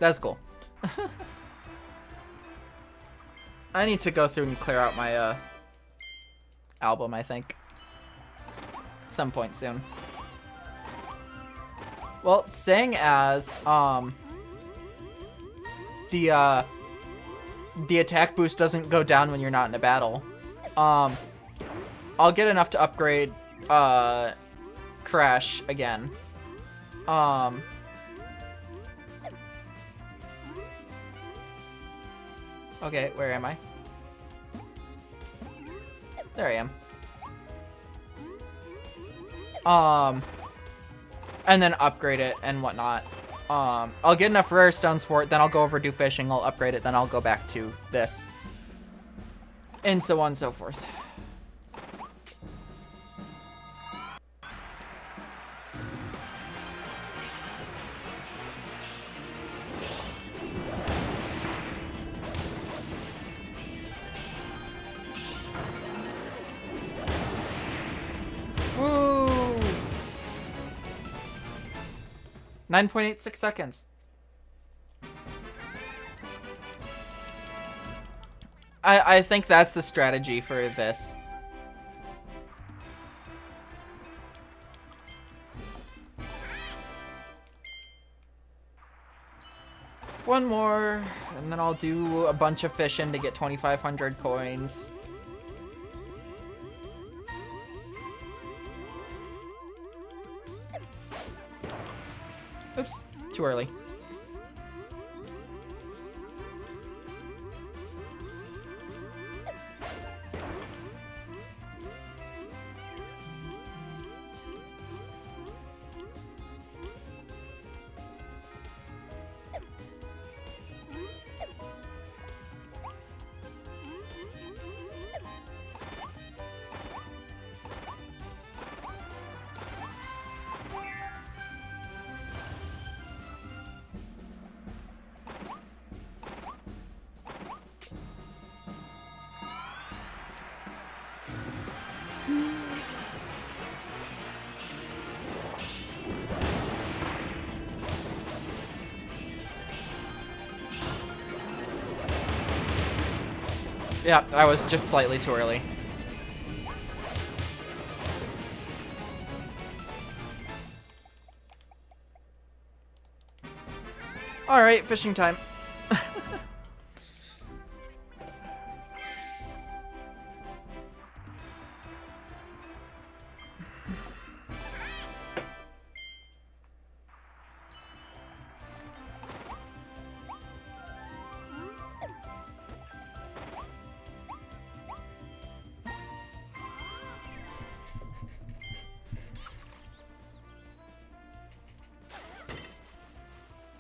That's cool. I need to go through and clear out my album, I think. At some point soon. Well, saying as the attack boost doesn't go down when you're not in a battle, I'll get enough to upgrade Crash again. Okay, where am I? There I am. And then upgrade it and whatnot. I'll get enough rare stones for it, then I'll go over do fishing, I'll upgrade it, then I'll go back to this. And so on and so forth. Woo! 9.86 seconds. I think that's the strategy for this. One more, and then I'll do a bunch of fishing to get 2,500 coins. Oops, too early. Yeah, I was just slightly too early. Alright, fishing time.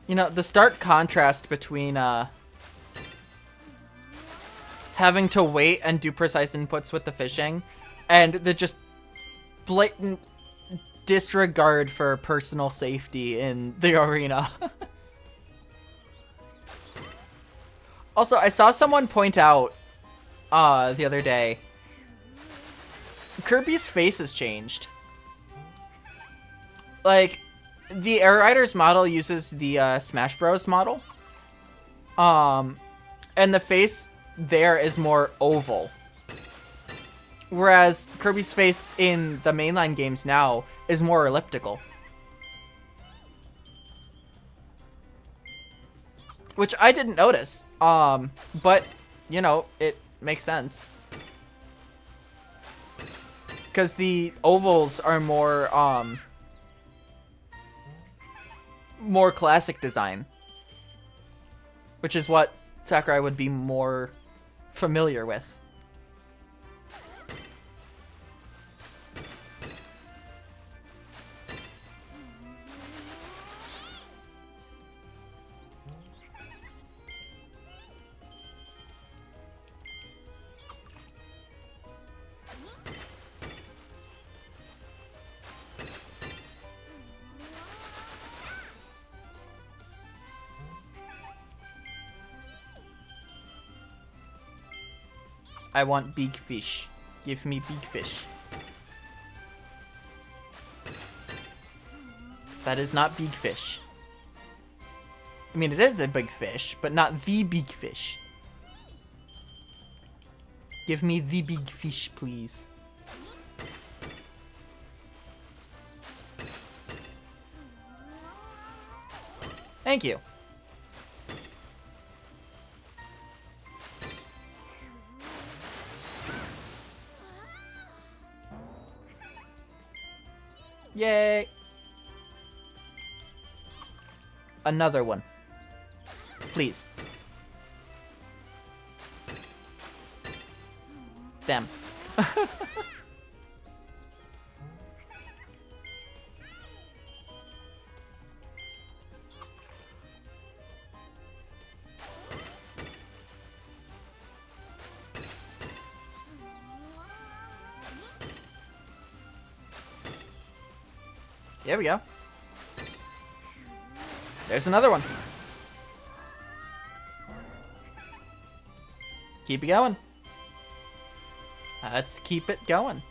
You know, the stark contrast between having to wait and do precise inputs with the fishing and the just blatant disregard for personal safety in the arena. Also, I saw someone point out the other day, Kirby's face has changed. Like, the Air Riders model uses the Smash Bros model. And the face there is more oval. Whereas Kirby's face in the mainline games now is more elliptical. Which I didn't notice. But, you know, it makes sense. Because the ovals are more, more classic design, which is what Sakurai would be more familiar with. I want big fish. Give me big fish. That is not big fish. I mean, it is a big fish, but not the big fish. Give me the big fish, please. Thank you. Yay! Another one. Please. Damn. There we go. There's another one. Keep it going. Let's keep it going.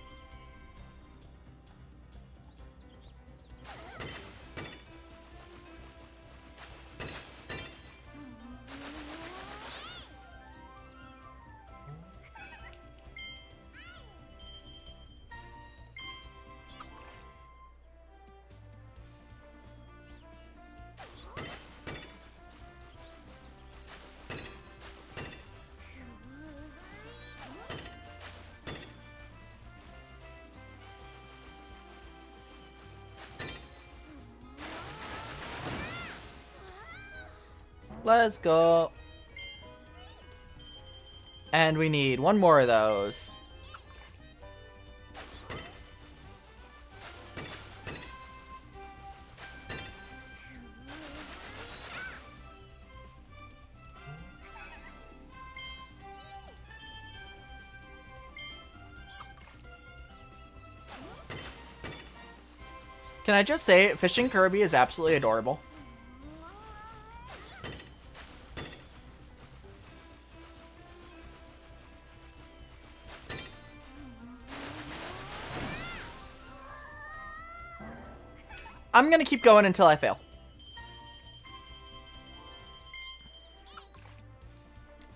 Let's go. And we need one more of those. Can I just say, fishing Kirby is absolutely adorable. I'm gonna keep going until I fail.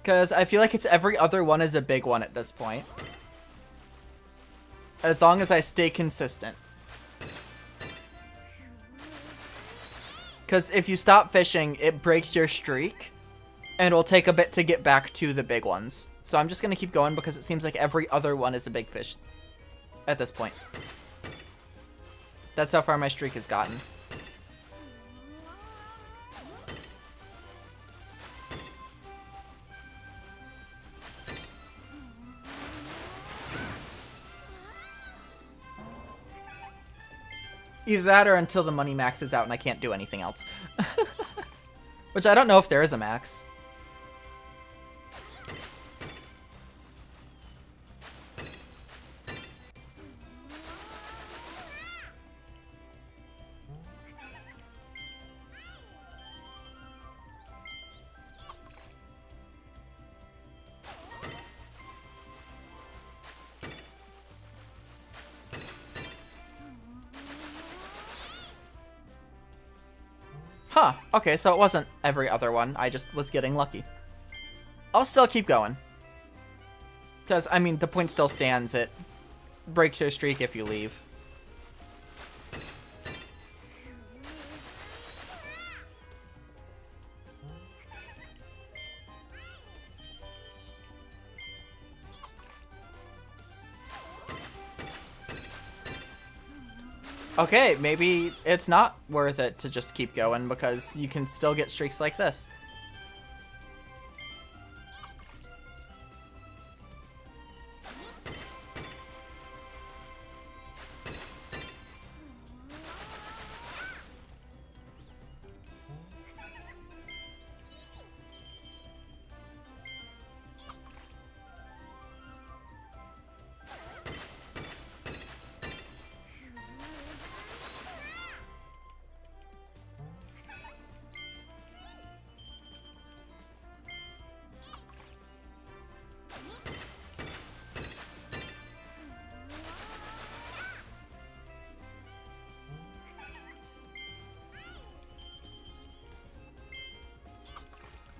Because I feel like it's every other one is a big one at this point. As long as I stay consistent. Because if you stop fishing, it breaks your streak, and it'll take a bit to get back to the big ones. So I'm just going to keep going because it seems like every other one is a big fish at this point. That's how far my streak has gotten. Either that or until the money maxes out and I can't do anything else. Which I don't know if there is a max. Huh, okay, so it wasn't every other one. I just was getting lucky. I'll still keep going. Because, I mean, the point still stands. It breaks your streak if you leave. Okay, maybe it's not worth it to just keep going because you can still get streaks like this.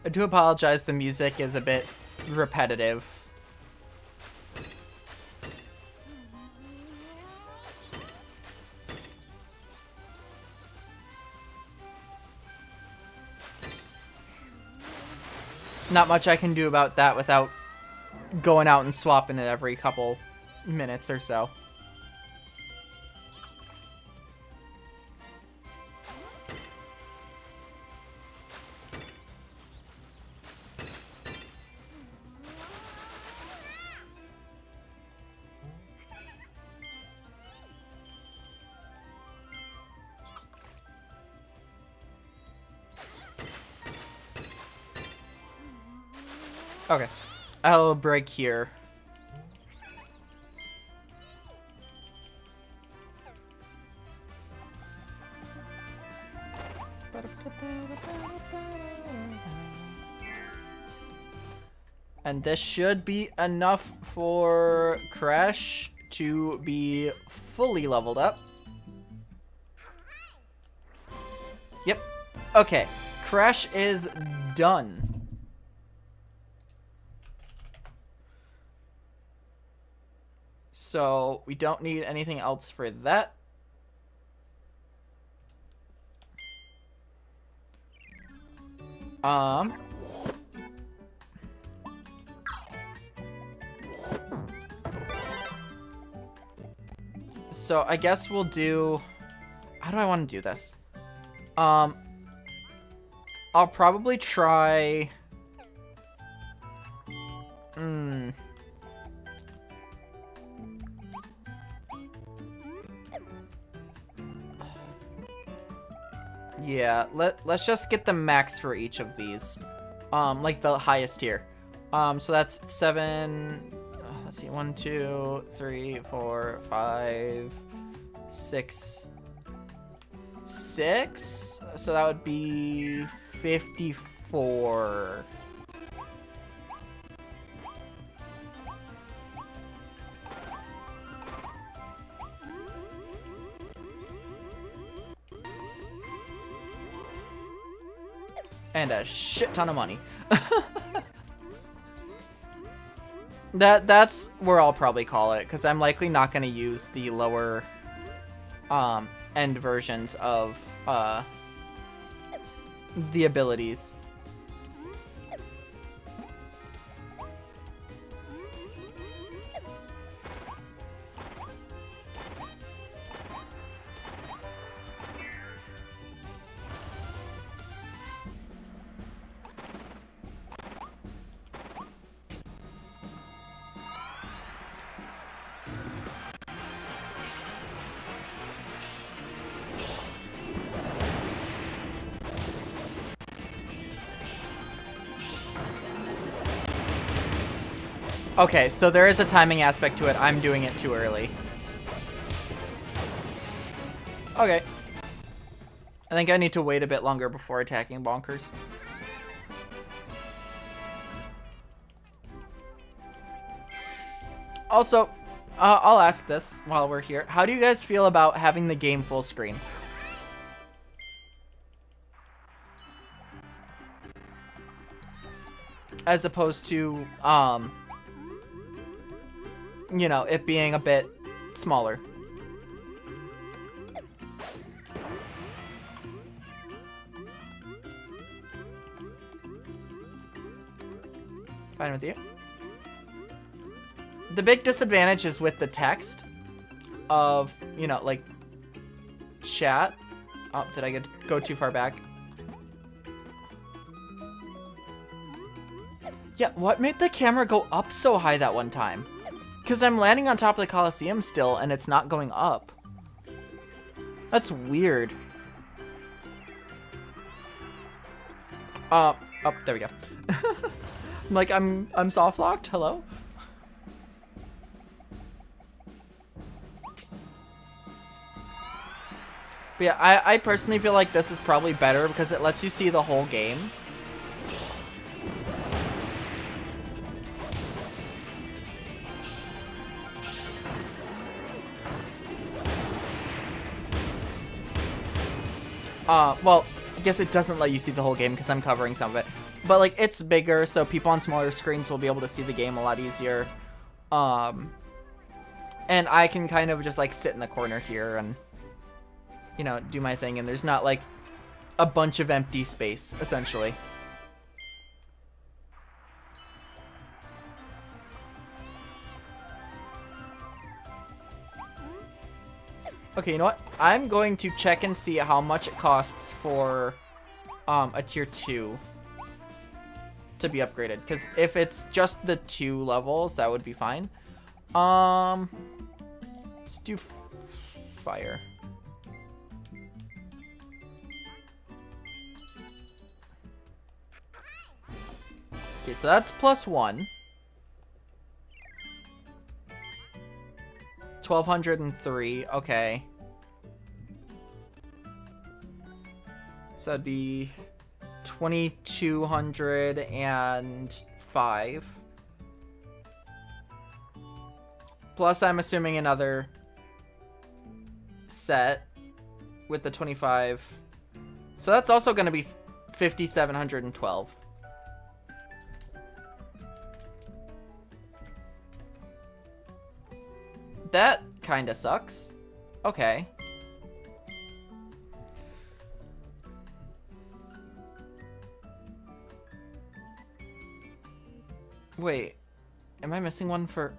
I do apologize, the music is a bit repetitive. Not much I can do about that without going out and swapping it every couple minutes or so. Okay, I'll break here. And this should be enough for Crash to be fully leveled up. Yep. Okay, Crash is done. So we don't need anything else for that. So I guess we'll do, how do I want to do this? I'll probably try, yeah, let's just get the max for each of these. Like the highest tier. So that's 7, let's see, 1, 2, 3, 4, 5, 6. So that would be 54. And a shit ton of money. That's where I'll probably call it, because I'm likely not going to use the lower end versions of the abilities. Okay, so there is a timing aspect to it. I'm doing it too early. Okay. I think I need to wait a bit longer before attacking Bonkers. Also, I'll ask this while we're here. How do you guys feel about having the game full screen? As opposed to, you know, it being a bit smaller. Fine with you. The big disadvantage is with the text of, you know, like, chat. Oh, did I go too far back? Yeah, what made the camera go up so high that one time? Because I'm landing on top of the Coliseum still, and it's not going up. That's weird. Oh, there we go. I'm like, I'm soft locked. Hello? But yeah, I personally feel like this is probably better because it lets you see the whole game. Well, I guess it doesn't let you see the whole game because I'm covering some of it. But, like, it's bigger, so people on smaller screens will be able to see the game a lot easier. And I can kind of just, like, sit in the corner here and, you know, do my thing. And there's not, like, a bunch of empty space, essentially. Okay, you know what? I'm going to check and see how much it costs for a tier 2 to be upgraded. Because if it's just the 2 levels, that would be fine. Let's do fire. Okay, so that's +1. 1,203, okay. So that'd be 2,205. Plus, I'm assuming another set with the 25. So that's also going to be 5,712. That kind of sucks. Okay. Wait. Am I missing one for...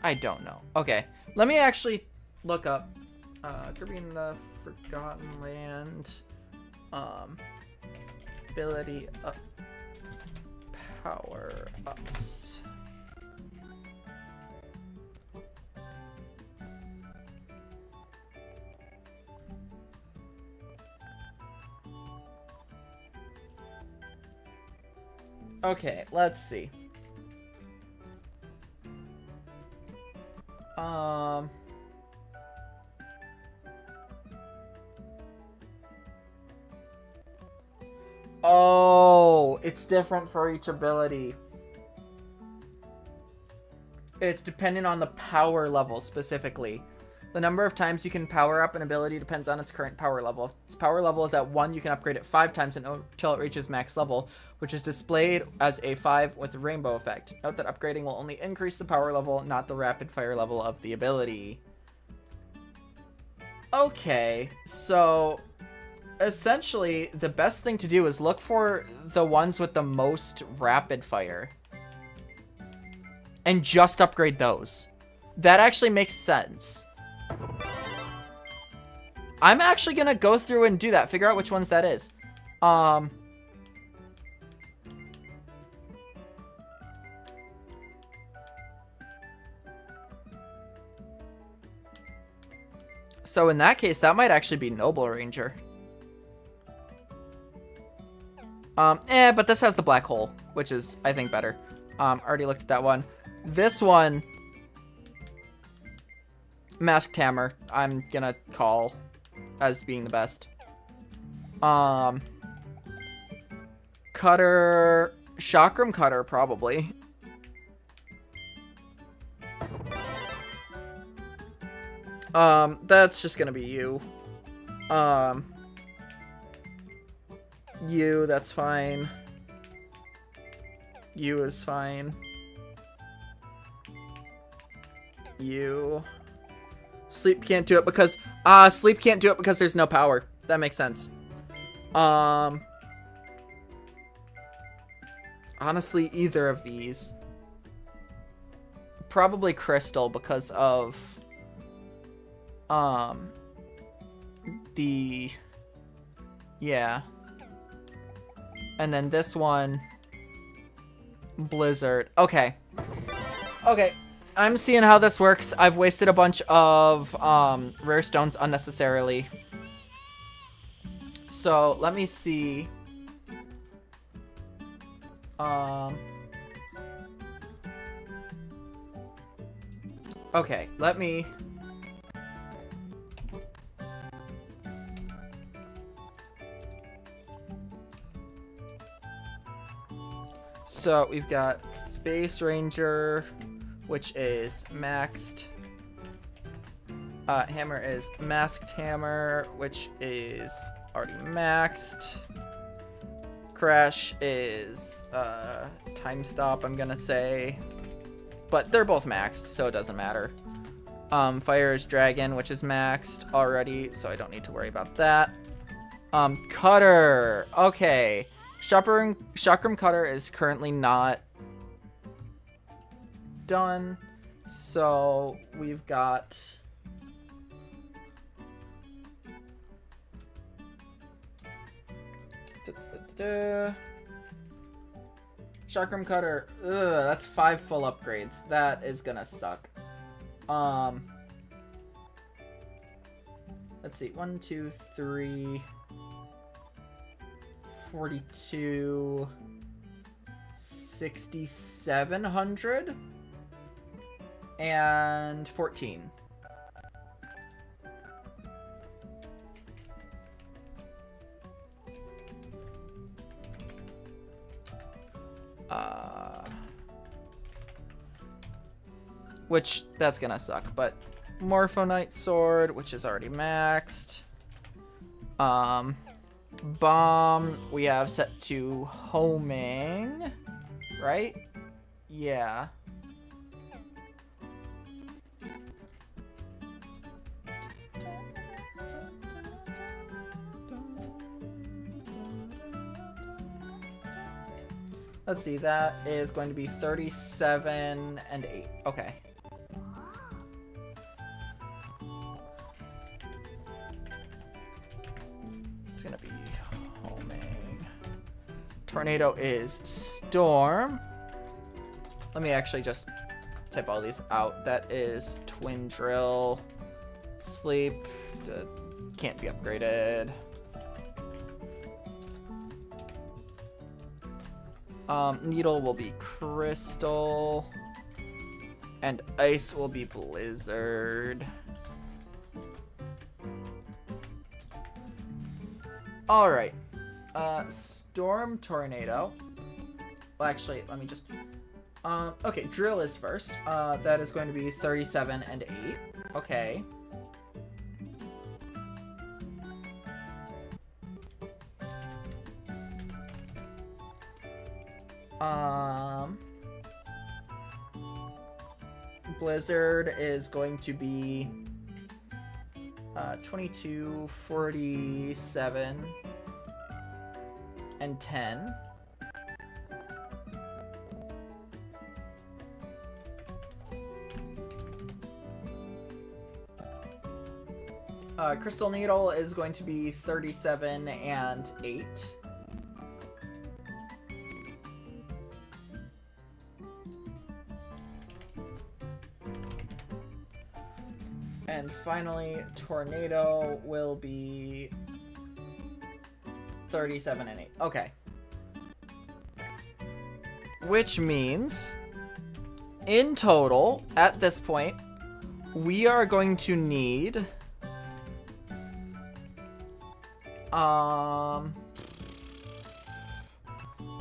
I don't know. Okay. Let me actually look up Kirby in the Forgotten Land ability up power ups. Okay, let's see. Oh, it's different for each ability. It's dependent on the power level specifically. The number of times you can power up an ability depends on its current power level. If its power level is at 1, you can upgrade it 5 times until it reaches max level, which is displayed as a 5 with a rainbow effect. Note that upgrading will only increase the power level, not the rapid fire level of the ability. Okay, so essentially the best thing to do is look for the ones with the most rapid fire and just upgrade those. That actually makes sense. I'm actually gonna go through and do that, figure out which ones that is. So in that case, that might actually be Noble Ranger. But this has the black hole, which is, I think, better. Already looked at that one. This one, Masked Hammer, I'm gonna call as being the best. Cutter, Chakram Cutter, probably. That's just gonna be you. You, that's fine. You is fine. You. Sleep can't do it because, Sleep can't do it because there's no power. That makes sense. Honestly, either of these. Probably Crystal because of, yeah. And then this one, Blizzard. Okay. Okay. I'm seeing how this works. I've wasted a bunch of rare stones unnecessarily. So let me see. Okay, let me. So we've got Space Ranger, which is maxed. Hammer is Masked Hammer, which is already maxed. Crash is Time Stop, I'm gonna say. But they're both maxed, so it doesn't matter. Fire is Dragon, which is maxed already, so I don't need to worry about that. Cutter. Okay. Chakram Cutter is currently not done, so we've got Chakram Cutter. Ugh, that's 5 full upgrades. That is gonna suck. Let's see. 1, 2, 3, 42, 6,700, and 14. Which, that's gonna suck, but Morphonite Sword, which is already maxed. Bomb, we have set to homing, right? Yeah. Let's see, that is going to be 37 and 8. Okay. It's gonna be homing. Tornado is Storm. Let me actually just type all these out. That is Twin Drill. Sleep. Can't be upgraded. Needle will be Crystal. And Ice will be Blizzard. Alright. Storm Tornado. Well, actually, let me just... okay, Drill is first. That is going to be 37 and 8. Okay. Blizzard is going to be 22, 47, and 10. Crystal Needle is going to be 37 and 8. And finally, Tornado will be 37 and 8. Okay. Which means, in total, at this point, we are going to need...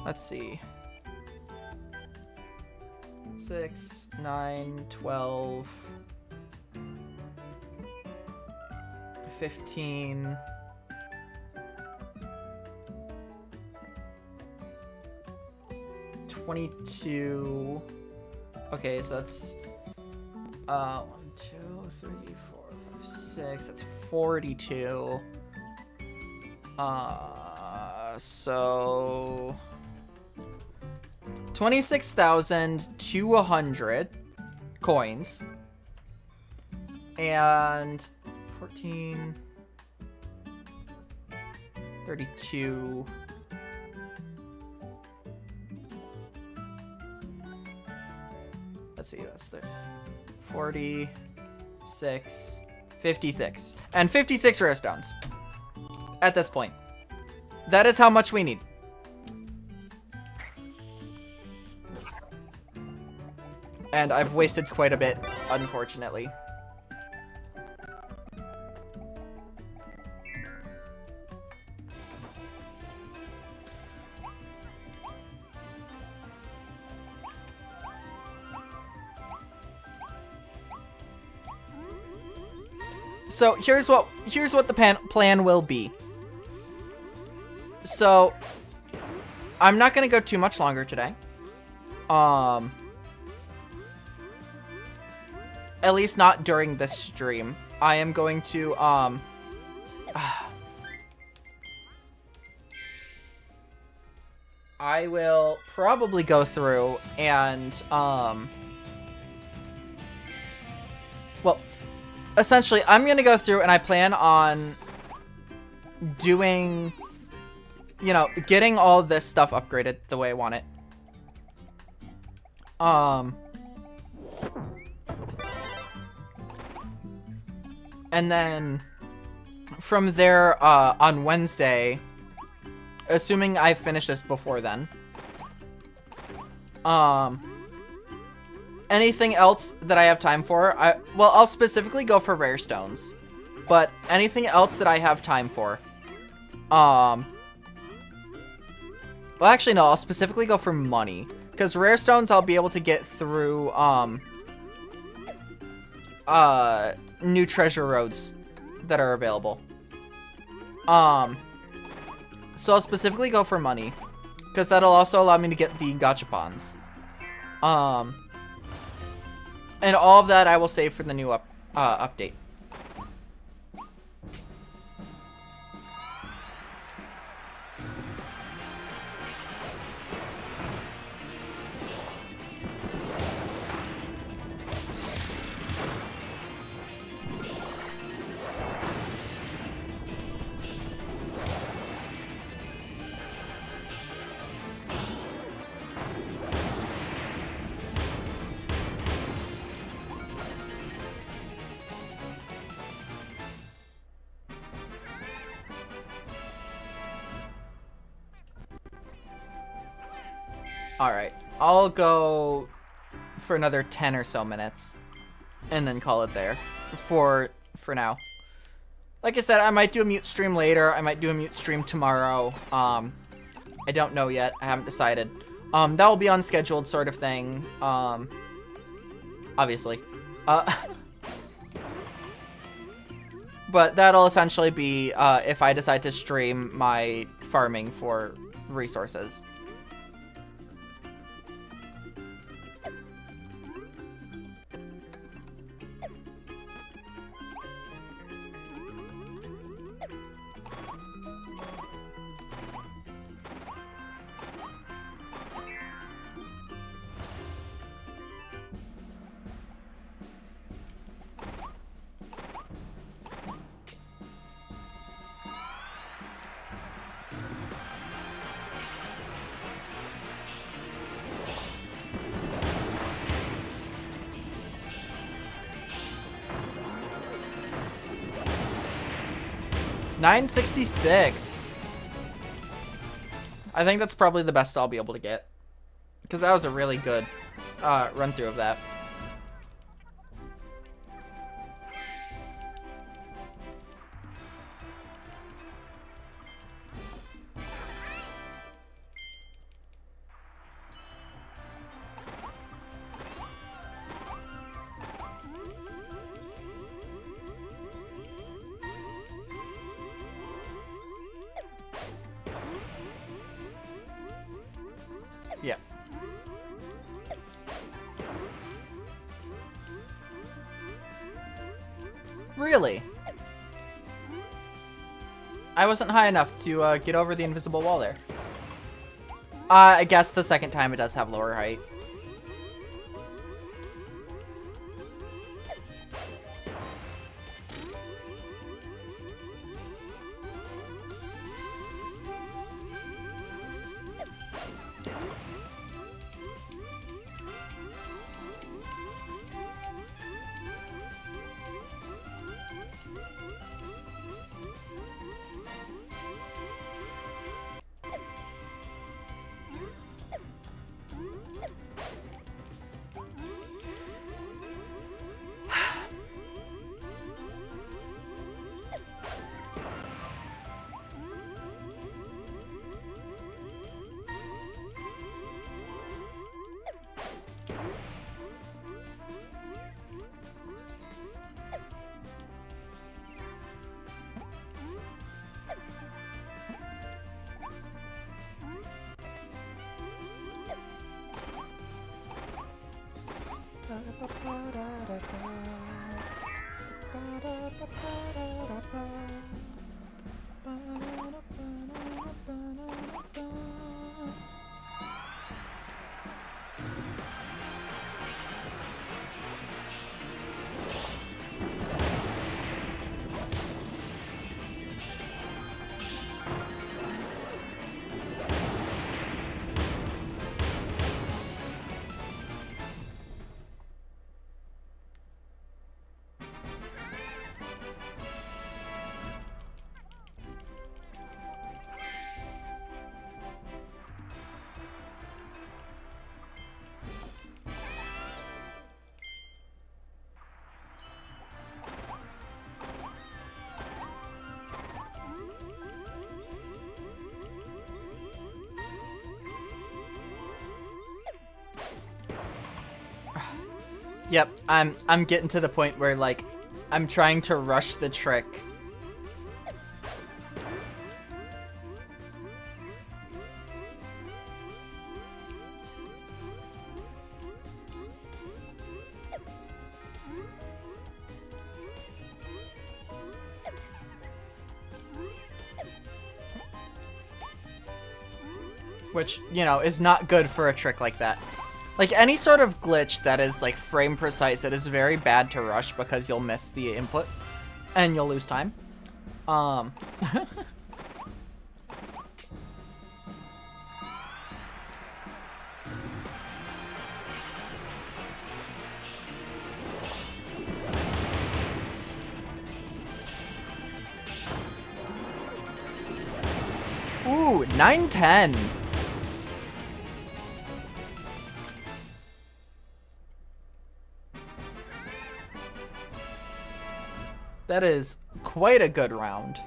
let's see. 6, 9, 12, 15, 22. Okay, so that's 1, 2, 3, 4, 5, 6. That's 42. So 26,200 coins and 14, 32. Let's see, that's 46, 56, and 56 rare stones. At this point, that is how much we need. And I've wasted quite a bit, unfortunately. So here's what the plan will be. So, I'm not going to go too much longer today. At least not during this stream. I am going to, I will probably go through and, well, essentially, I'm going to go through and I plan on doing... you know, getting all this stuff upgraded the way I want it. And then from there, on Wednesday, assuming I finish this before then, anything else that I have time for, well, I'll specifically go for rare stones, but anything else that I have time for, well, actually, no, I'll specifically go for money. Because rare stones I'll be able to get through, new treasure roads that are available. So I'll specifically go for money. Because that'll also allow me to get the gachapons. And all of that I will save for the new update. Alright, I'll go for another 10 or so minutes and then call it there for now. Like I said, I might do a mute stream later. I might do a mute stream tomorrow. I don't know yet. I haven't decided. That will be unscheduled sort of thing. Obviously. But that'll essentially be if I decide to stream my farming for resources. 966. I think that's probably the best I'll be able to get. Because that was a really good run through of that. Yeah. Really? I wasn't high enough to get over the invisible wall there. I guess the second time it does have lower height. Yep, I'm getting to the point where, like, I'm trying to rush the trick. Which, you know, is not good for a trick like that. Like, any sort of glitch that is, like, frame precise, it is very bad to rush because you'll miss the input and you'll lose time. Ooh, 910. That is quite a good round.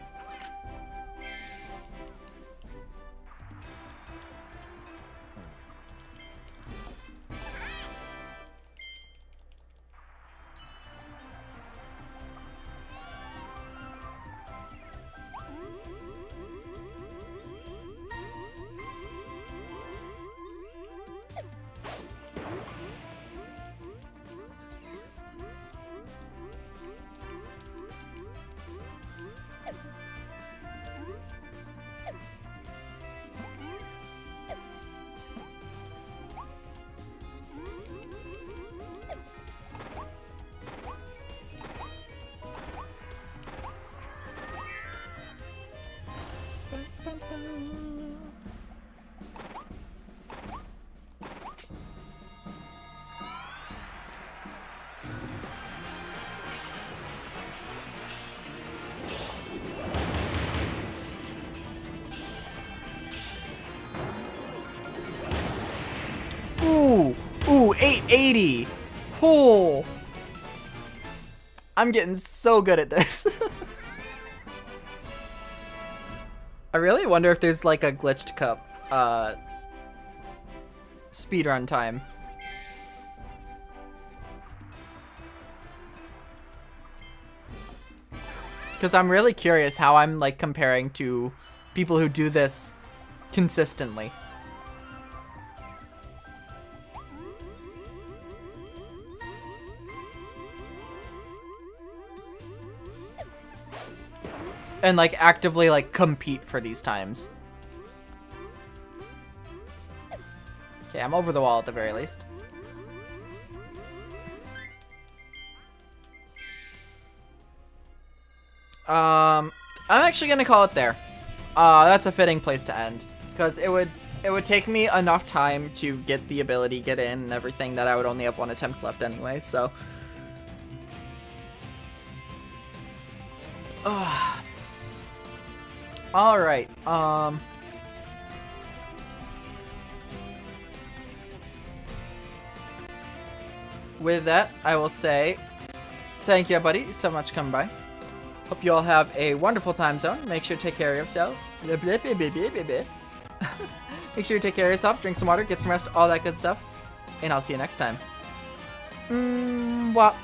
880. Oh. I'm getting so good at this. I really wonder if there's like a glitched cup speedrun time. Because I'm really curious how I'm like comparing to people who do this consistently. And like actively like compete for these times. Okay, I'm over the wall at the very least. I'm actually gonna call it there. That's a fitting place to end, because it would take me enough time to get the ability, get in, and everything that I would only have one attempt left anyway. So, all right. With that, I will say thank you, buddy, so much for coming by. Hope you all have a wonderful time zone. Make sure to take care of yourselves. Make sure you take care of yourself, drink some water, get some rest, all that good stuff. And I'll see you next time. Mwah.